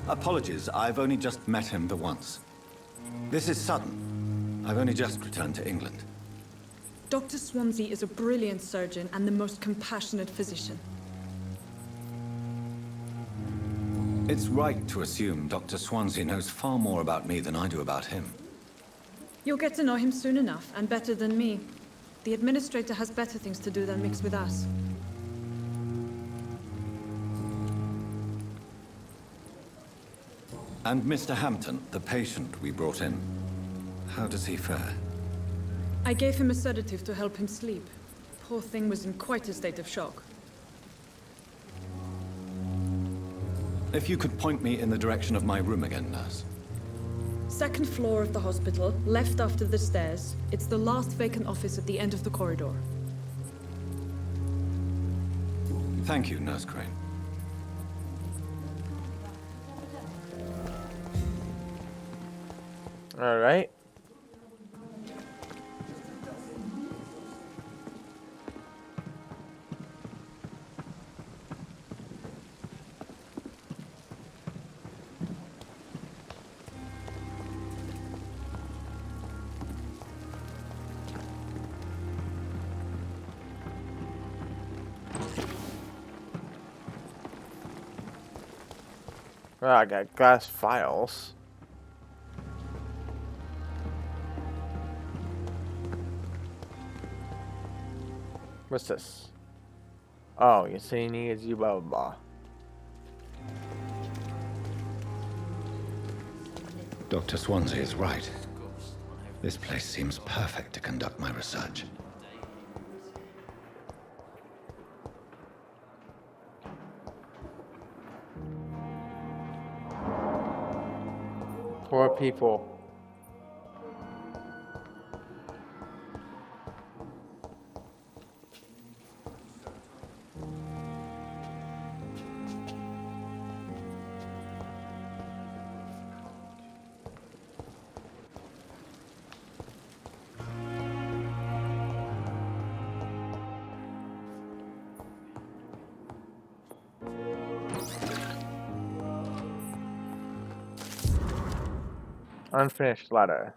Apologies, I've only just met him the once. This is sudden. I've only just returned to England. Dr. Swansea is a brilliant surgeon and the most compassionate physician. It's right to assume Dr. Swansea knows far more about me than I do about him. You'll get to know him soon enough, and better than me. The administrator has better things to do than mix with us. And Mr. Hampton, the patient we brought in, how does he fare? I gave him a sedative to help him sleep. Poor thing was in quite a state of shock. If you could point me in the direction of my room again, nurse. Second floor of the hospital, left after the stairs. It's the last vacant office at the end of the corridor. Thank you, Nurse Crane. All right. Well, I got glass files. What's this? Oh, you say you need you blah blah blah. Dr. Swansea is right. This place seems perfect to conduct my research. Poor people. Unfinished letter.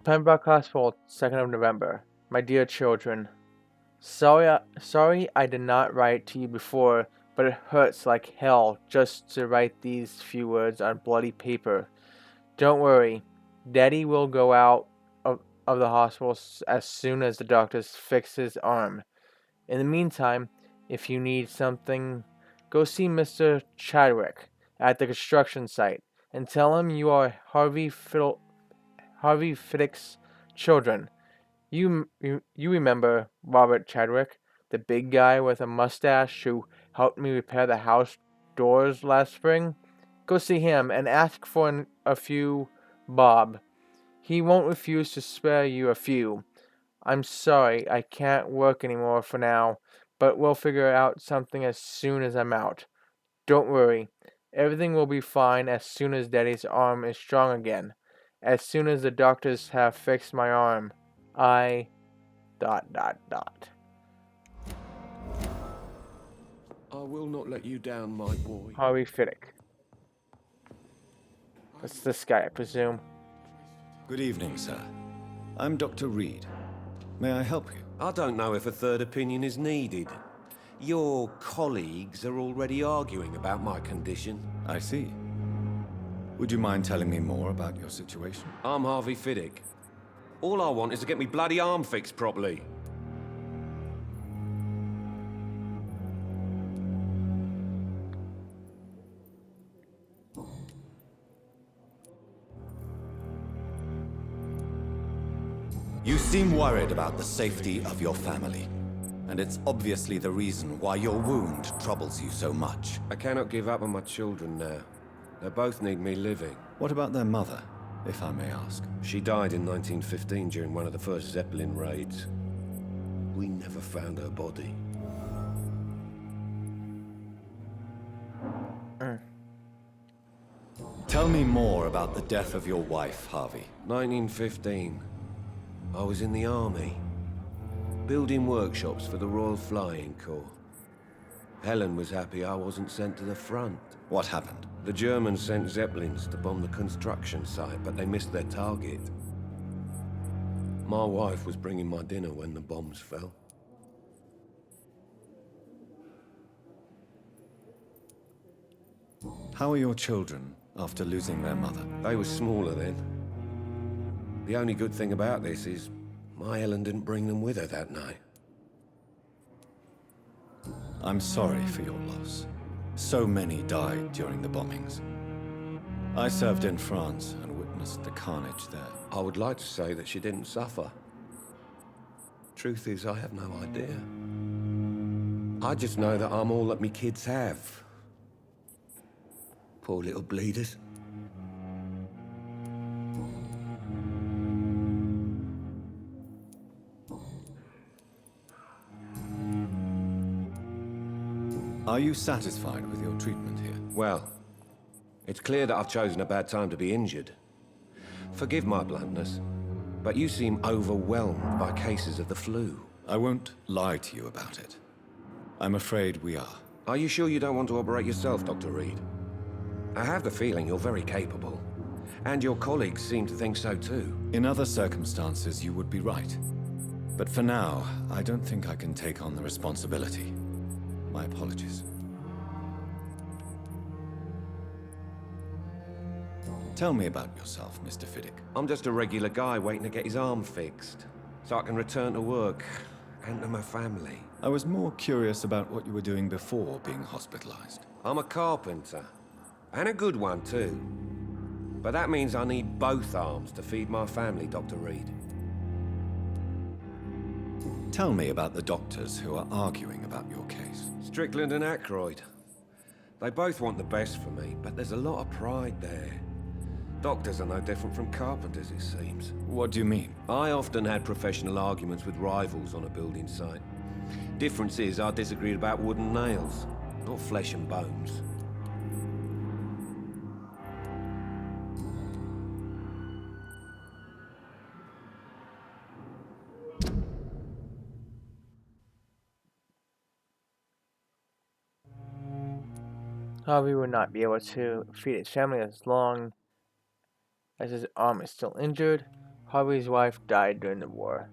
Pembroke Hospital, 2nd of November. My dear children, sorry I did not write to you before, but it hurts like hell just to write these few words on bloody paper. Don't worry, Daddy will go out of the hospital as soon as the doctors fix his arm. In the meantime, if you need something, go see Mr. Chadwick. at the construction site and tell him you are Harvey Fiddick's children. You remember Robert Chadwick, the big guy with a mustache who helped me repair the house doors last spring? Go see him and ask for a few bob. He won't refuse to spare you a few. I'm sorry, I can't work anymore for now, but we'll figure out something as soon as I'm out. Don't worry. Everything will be fine as soon as Daddy's arm is strong again. As soon as the doctors have fixed my arm. I... ... I will not let you down, my boy. Harvey Fiddick. That's this guy, I presume. Good evening, sir. I'm Dr. Reed. May I help you? I don't know if a third opinion is needed. Your colleagues are already arguing about my condition. I see. Would you mind telling me more about your situation? I'm Harvey Fiddick. All I want is to get me bloody arm fixed properly. You seem worried about the safety of your family. And it's obviously the reason why your wound troubles you so much. I cannot give up on my children now. They both need me living. What about their mother, if I may ask? She died in 1915 during one of the first Zeppelin raids. We never found her body. Tell me more about the death of your wife, Harvey. 1915. I was in the army, building workshops for the Royal Flying Corps. Helen was happy I wasn't sent to the front. What happened? The Germans sent Zeppelins to bomb the construction site, but they missed their target. My wife was bringing my dinner when the bombs fell. How are your children after losing their mother? They were smaller then. The only good thing about this is my Helen didn't bring them with her that night. I'm sorry for your loss. So many died during the bombings. I served in France and witnessed the carnage there. I would like to say that she didn't suffer. Truth is, I have no idea. I just know that I'm all that me kids have. Poor little bleeders. Are you satisfied with your treatment here? Well, it's clear that I've chosen a bad time to be injured. Forgive my bluntness, but you seem overwhelmed by cases of the flu. I won't lie to you about it. I'm afraid we are. Are you sure you don't want to operate yourself, Dr. Reed? I have the feeling you're very capable, and your colleagues seem to think so too. In other circumstances, you would be right. But for now, I don't think I can take on the responsibility. My apologies. Tell me about yourself, Mr. Fiddick. I'm just a regular guy waiting to get his arm fixed, so I can return to work and to my family. I was more curious about what you were doing before being hospitalized. I'm a carpenter, and a good one too. But that means I need both arms to feed my family, Dr. Reed. Tell me about the doctors who are arguing about your case. Strickland and Aykroyd. They both want the best for me, but there's a lot of pride there. Doctors are no different from carpenters, it seems. What do you mean? I often had professional arguments with rivals on a building site. Difference is, I disagreed about wooden nails, not flesh and bones. Harvey would not be able to feed his family as long as his arm is still injured. Harvey's wife died during the war.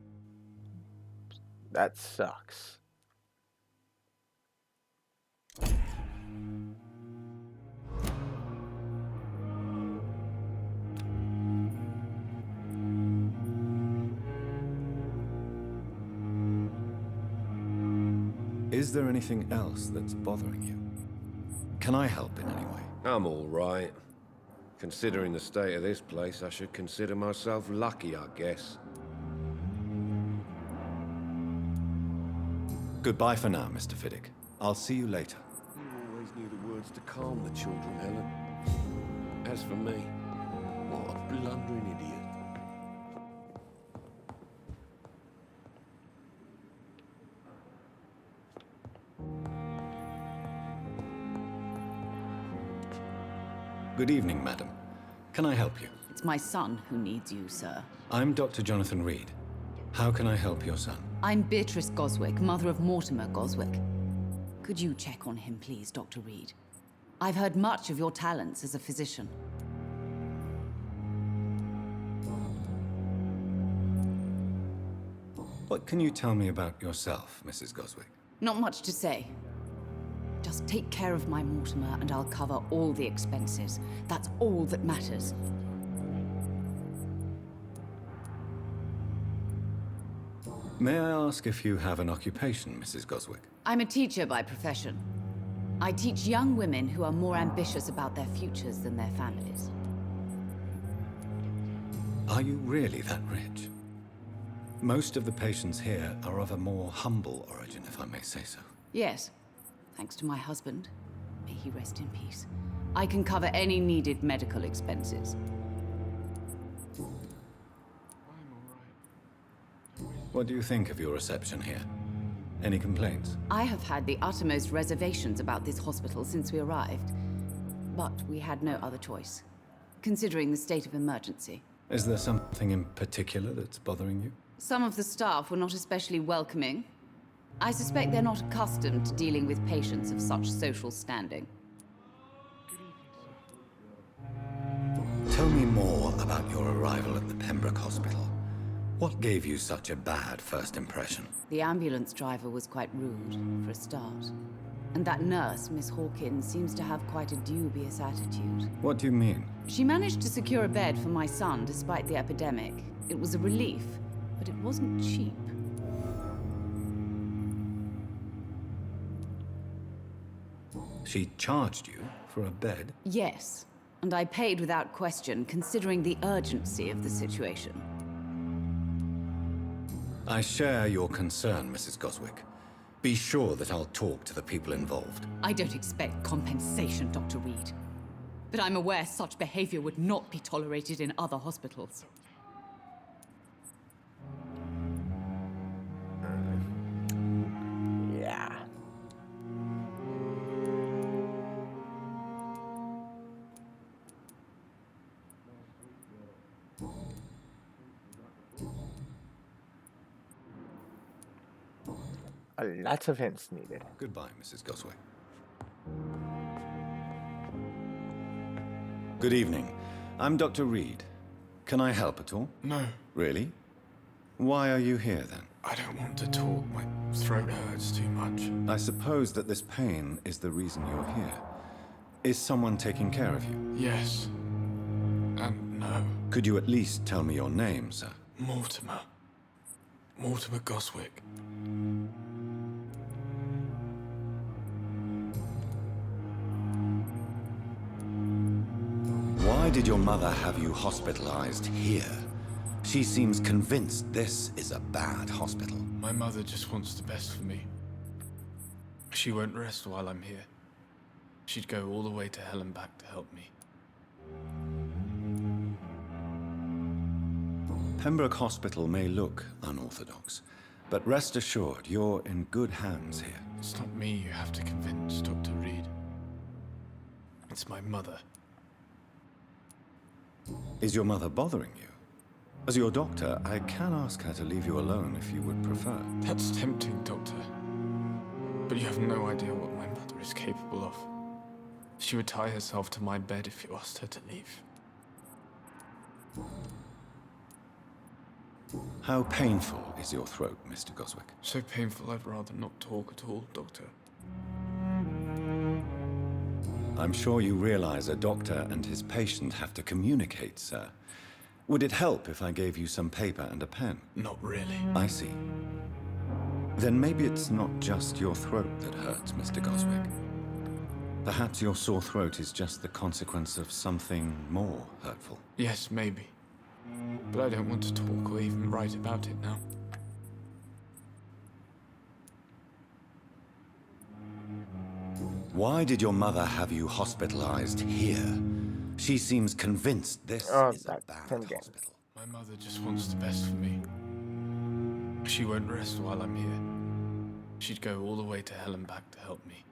That sucks. Is there anything else that's bothering you? Can I help in any way? I'm all right. Considering the state of this place, I should consider myself lucky, I guess. Goodbye for now, Mr. Fiddick. I'll see you later. You always knew the words to calm the children, Helen. As for me, what a blundering idiot. Good evening, madam. Can I help you? It's my son who needs you, sir. I'm Dr. Jonathan Reed. How can I help your son? I'm Beatrice Goswick, mother of Mortimer Goswick. Could you check on him, please, Dr. Reed? I've heard much of your talents as a physician. What can you tell me about yourself, Mrs. Goswick? Not much to say. Just take care of my Mortimer and I'll cover all the expenses. That's all that matters. May I ask if you have an occupation, Mrs. Goswick? I'm a teacher by profession. I teach young women who are more ambitious about their futures than their families. Are you really that rich? Most of the patients here are of a more humble origin, if I may say so. Yes. Thanks to my husband. May he rest in peace. I can cover any needed medical expenses. What do you think of your reception here? Any complaints? I have had the uttermost reservations about this hospital since we arrived. But we had no other choice, considering the state of emergency. Is there something in particular that's bothering you? Some of the staff were not especially welcoming. I suspect they're not accustomed to dealing with patients of such social standing. Tell me more about your arrival at the Pembroke Hospital. What gave you such a bad first impression? The ambulance driver was quite rude, for a start. And that nurse, Miss Hawkins, seems to have quite a dubious attitude. What do you mean? She managed to secure a bed for my son despite the epidemic. It was a relief, but it wasn't cheap. She charged you for a bed? Yes, and I paid without question, considering the urgency of the situation. I share your concern, Mrs. Goswick. Be sure that I'll talk to the people involved. I don't expect compensation, Dr. Reed. But I'm aware such behavior would not be tolerated in other hospitals. Yeah. Lots of hints needed. Goodbye, Mrs. Goswick. Good evening. I'm Dr. Reed. Can I help at all? No. Really? Why are you here, then? I don't want to talk. My throat hurts too much. I suppose that this pain is the reason you're here. Is someone taking care of you? Yes. And no. Could you at least tell me your name, sir? Mortimer. Mortimer Goswick. Why did your mother have you hospitalized here? She seems convinced this is a bad hospital. My mother just wants the best for me. She won't rest while I'm here. She'd go all the way to hell and back to help me. Pembroke Hospital may look unorthodox, but rest assured you're in good hands here. It's not me you have to convince, Dr. Reed. It's my mother. Is your mother bothering you? As your doctor, I can ask her to leave you alone if you would prefer. That's tempting, Doctor. But you have no idea what my mother is capable of. She would tie herself to my bed if you asked her to leave. How painful is your throat, Mr. Goswick? So painful I'd rather not talk at all, Doctor. I'm sure you realize a doctor and his patient have to communicate, sir. Would it help if I gave you some paper and a pen? Not really. I see. Then maybe it's not just your throat that hurts, Mr. Goswick. Perhaps your sore throat is just the consequence of something more hurtful. Yes, maybe. But I don't want to talk or even write about it now. Why did your mother have you hospitalized here? She seems convinced this is a bad hospital. My mother just wants the best for me. She won't rest while I'm here. She'd go all the way to hell and back to help me.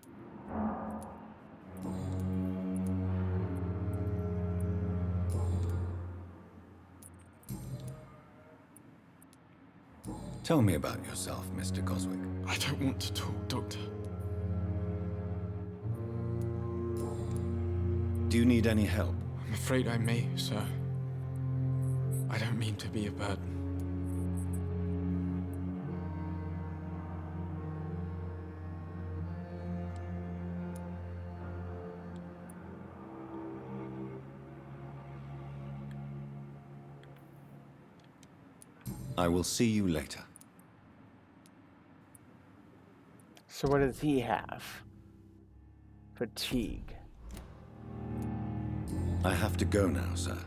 Tell me about yourself, Mr. Goswick. I don't want to talk, Doctor. Do you need any help? I'm afraid I may, sir. I don't mean to be a burden. I will see you later. So what does he have? Fatigue. I have to go now, sir.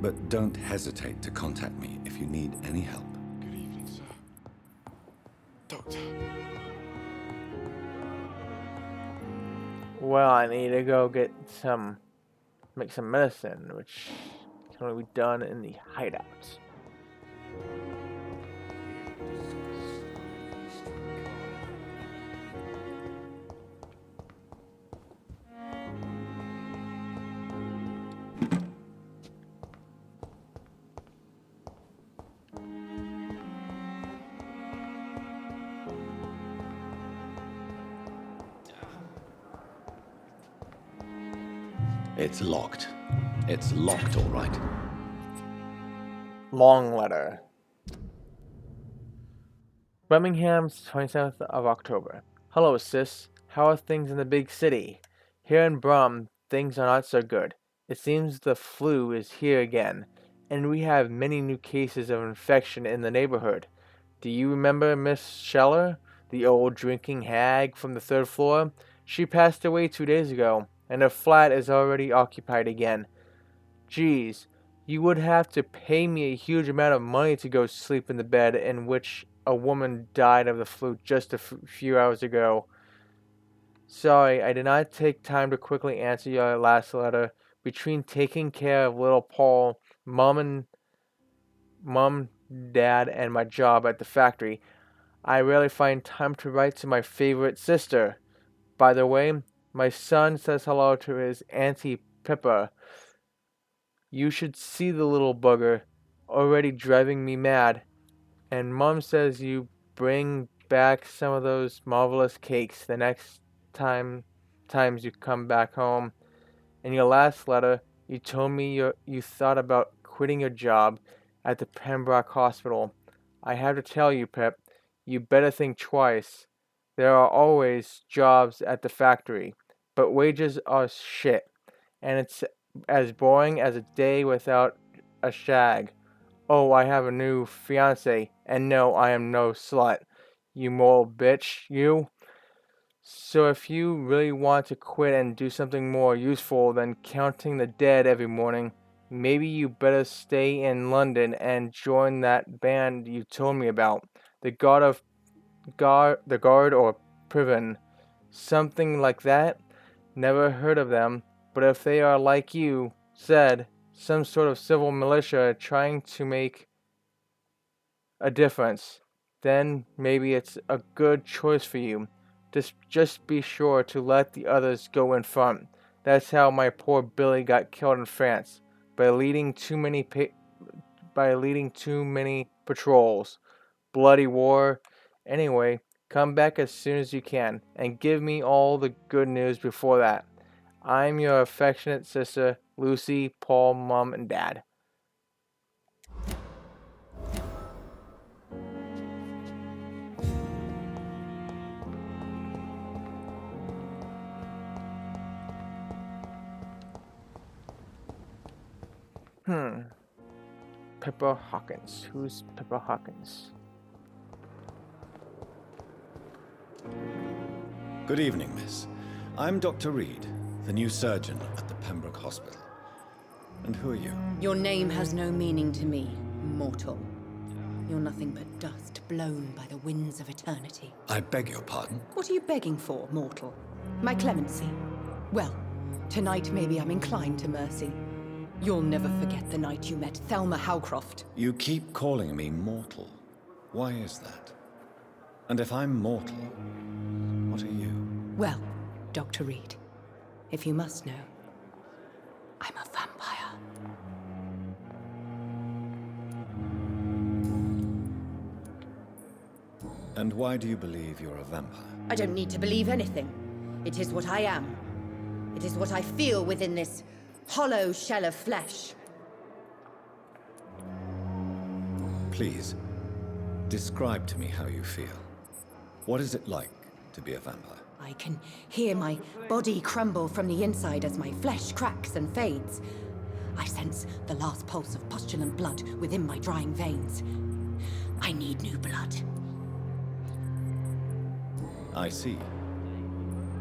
But don't hesitate to contact me if you need any help. Good evening, sir. Doctor. Well, I need to go make some medicine, which can only be done in the hideout. It's locked. It's locked, all right. Long letter. Birmingham's 27th of October. Hello, sis. How are things in the big city? Here in Brum, things are not so good. It seems the flu is here again, and we have many new cases of infection in the neighborhood. Do you remember Miss Scheller, the old drinking hag from the 3rd floor? She passed away 2 days ago, and her flat is already occupied again. Geez, you would have to pay me a huge amount of money to go sleep in the bed in which a woman died of the flu just a few hours ago. Sorry, I did not take time to quickly answer your last letter. Between taking care of little Paul, Mom, Dad, and my job at the factory, I rarely find time to write to my favorite sister. By the way, my son says hello to his Auntie Pippa. You should see the little bugger, already driving me mad. And Mom says you bring back some of those marvelous cakes the next times you come back home. In your last letter, you told me you thought about quitting your job at the Pembroke Hospital. I have to tell you, Pip, you better think twice. There are always jobs at the factory, but wages are shit, and it's as boring as a day without a shag. Oh, I have a new fiancé, and no, I am no slut. You moral bitch, you. So if you really want to quit and do something more useful than counting the dead every morning, maybe you better stay in London and join that band you told me about. The Guard or Priven. Something like that? Never heard of them, but if they are like you said, some sort of civil militia trying to make a difference, then maybe it's a good choice for you. Just be sure to let the others go in front. That's how my poor Billy got killed in France, by leading too many patrols. Bloody war. Anyway, come back as soon as you can, and give me all the good news before that. I'm your affectionate sister, Lucy, Paul, Mom, and Dad. Pippa Hawkins. Who's Pippa Hawkins? Good evening, miss. I'm Dr. Reed, the new surgeon at the Pembroke Hospital. And who are you? Your name has no meaning to me, mortal. You're nothing but dust blown by the winds of eternity. I beg your pardon? What are you begging for, mortal? My clemency? Well, tonight maybe I'm inclined to mercy. You'll never forget the night you met Thelma Howcroft. You keep calling me mortal. Why is that? And if I'm mortal, what are you? Well, Dr. Reed, if you must know, I'm a vampire. And why do you believe you're a vampire? I don't need to believe anything. It is what I am. It is what I feel within this hollow shell of flesh. Please, describe to me how you feel. What is it like to be a vampire? I can hear my body crumble from the inside as my flesh cracks and fades. I sense the last pulse of postulant blood within my drying veins. I need new blood. I see.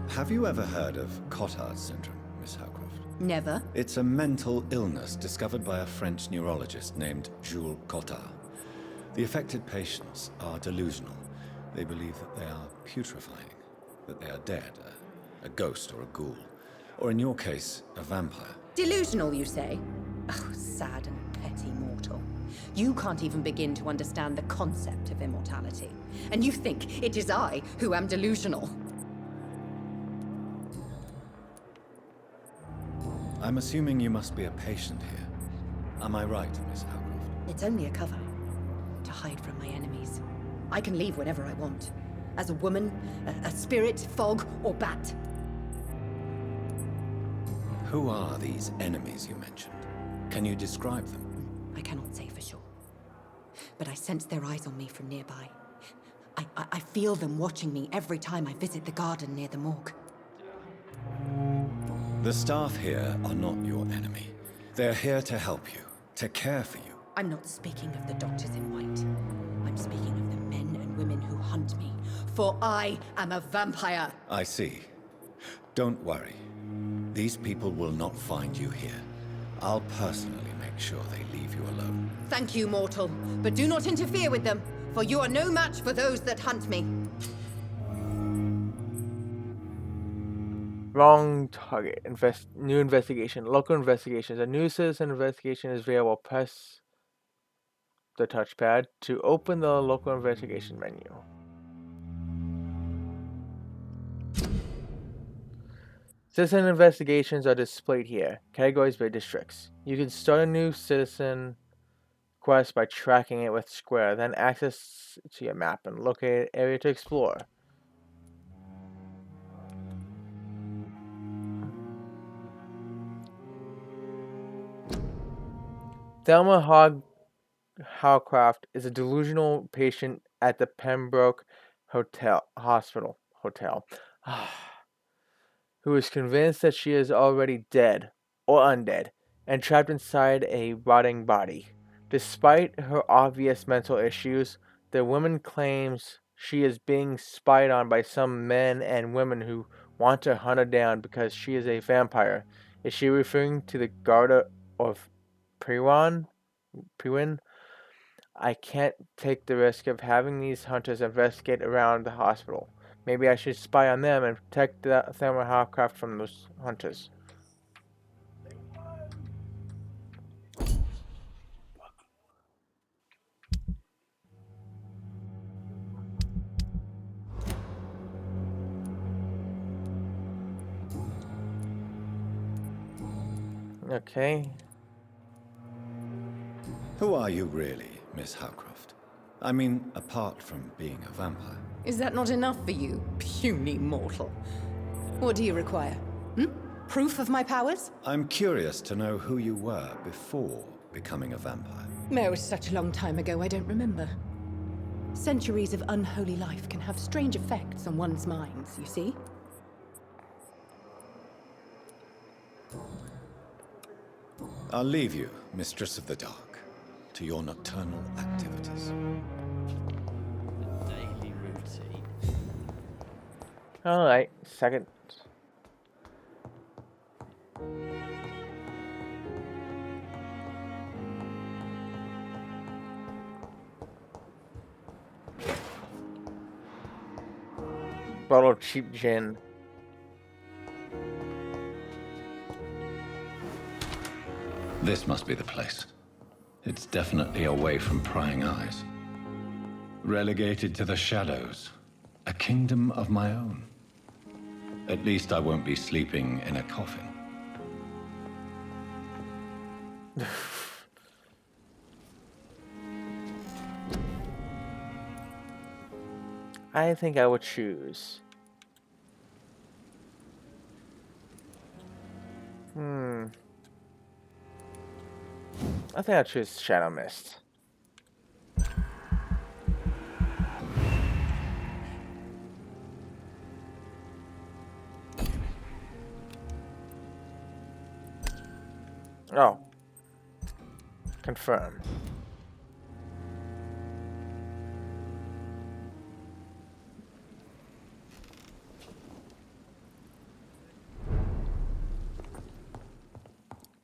Have you ever heard of Cotard's syndrome, Miss Howcroft? Never. It's a mental illness discovered by a French neurologist named Jules Cotard. The affected patients are delusional. They believe that they are putrefying, that they are dead, a ghost or a ghoul, or in your case, a vampire. Delusional, you say? Oh, sad and petty mortal. You can't even begin to understand the concept of immortality. And you think it is I who am delusional. I'm assuming you must be a patient here. Am I right, Miss Howcroft? It's only a cover. To hide from my enemies. I can leave whenever I want. As a woman, a spirit, fog, or bat. Who are these enemies you mentioned? Can you describe them? I cannot say for sure. But I sense their eyes on me from nearby. I feel them watching me every time I visit the garden near the morgue. The staff here are not your enemy. They're here to help you, to care for you. I'm not speaking of the doctors in white. I'm speaking of the men and women who hunt me. For I am a vampire. I see. Don't worry. These people will not find you here. I'll personally make sure they leave you alone. Thank you, mortal. But do not interfere with them, for you are no match for those that hunt me. Wrong target. New investigation. Local investigations. A new citizen investigation is available. Press the touchpad to open the local investigation menu. Citizen investigations are displayed here, categorized by districts. You can start a new citizen quest by tracking it with square, then access to your map and locate an area to explore. Thelma Howcroft is a delusional patient at the Pembroke Hospital, who is convinced that she is already dead or undead and trapped inside a rotting body. Despite her obvious mental issues, the woman claims she is being spied on by some men and women who want to hunt her down because she is a vampire. Is she referring to the Garda of Priwen? I can't take the risk of having these hunters investigate around the hospital. Maybe I should spy on them and protect Thelma Howcroft from those hunters. Okay. Who are you really, Miss Howcroft? I mean, apart from being a vampire. Is that not enough for you, puny mortal? What do you require? Proof of my powers? I'm curious to know who you were before becoming a vampire. It was such a long time ago, I don't remember. Centuries of unholy life can have strange effects on one's minds, you see? I'll leave you, Mistress of the Dark, to your nocturnal activities. Alright, second. Bottle of cheap gin. This must be the place. It's definitely away from prying eyes. Relegated to the shadows. A kingdom of my own. At least I won't be sleeping in a coffin. I think I would choose. I think I'll choose Shadow Mist. Oh. Confirm.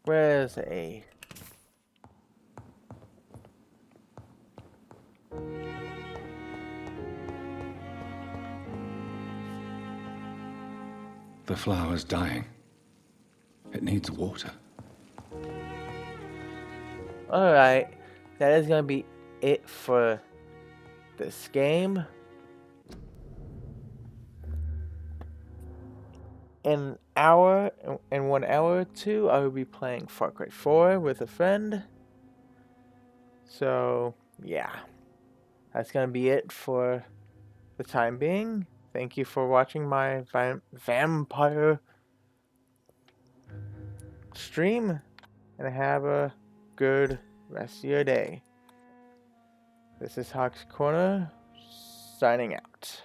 Where's A? The flower's dying. It needs water. Alright, that is gonna be it for this game. In in 1 hour or two, I will be playing Far Cry 4 with a friend. So, yeah. That's gonna be it for the time being. Thank you for watching my Vampyr stream, and have a good rest of your day. This is Hawk's Corner, signing out.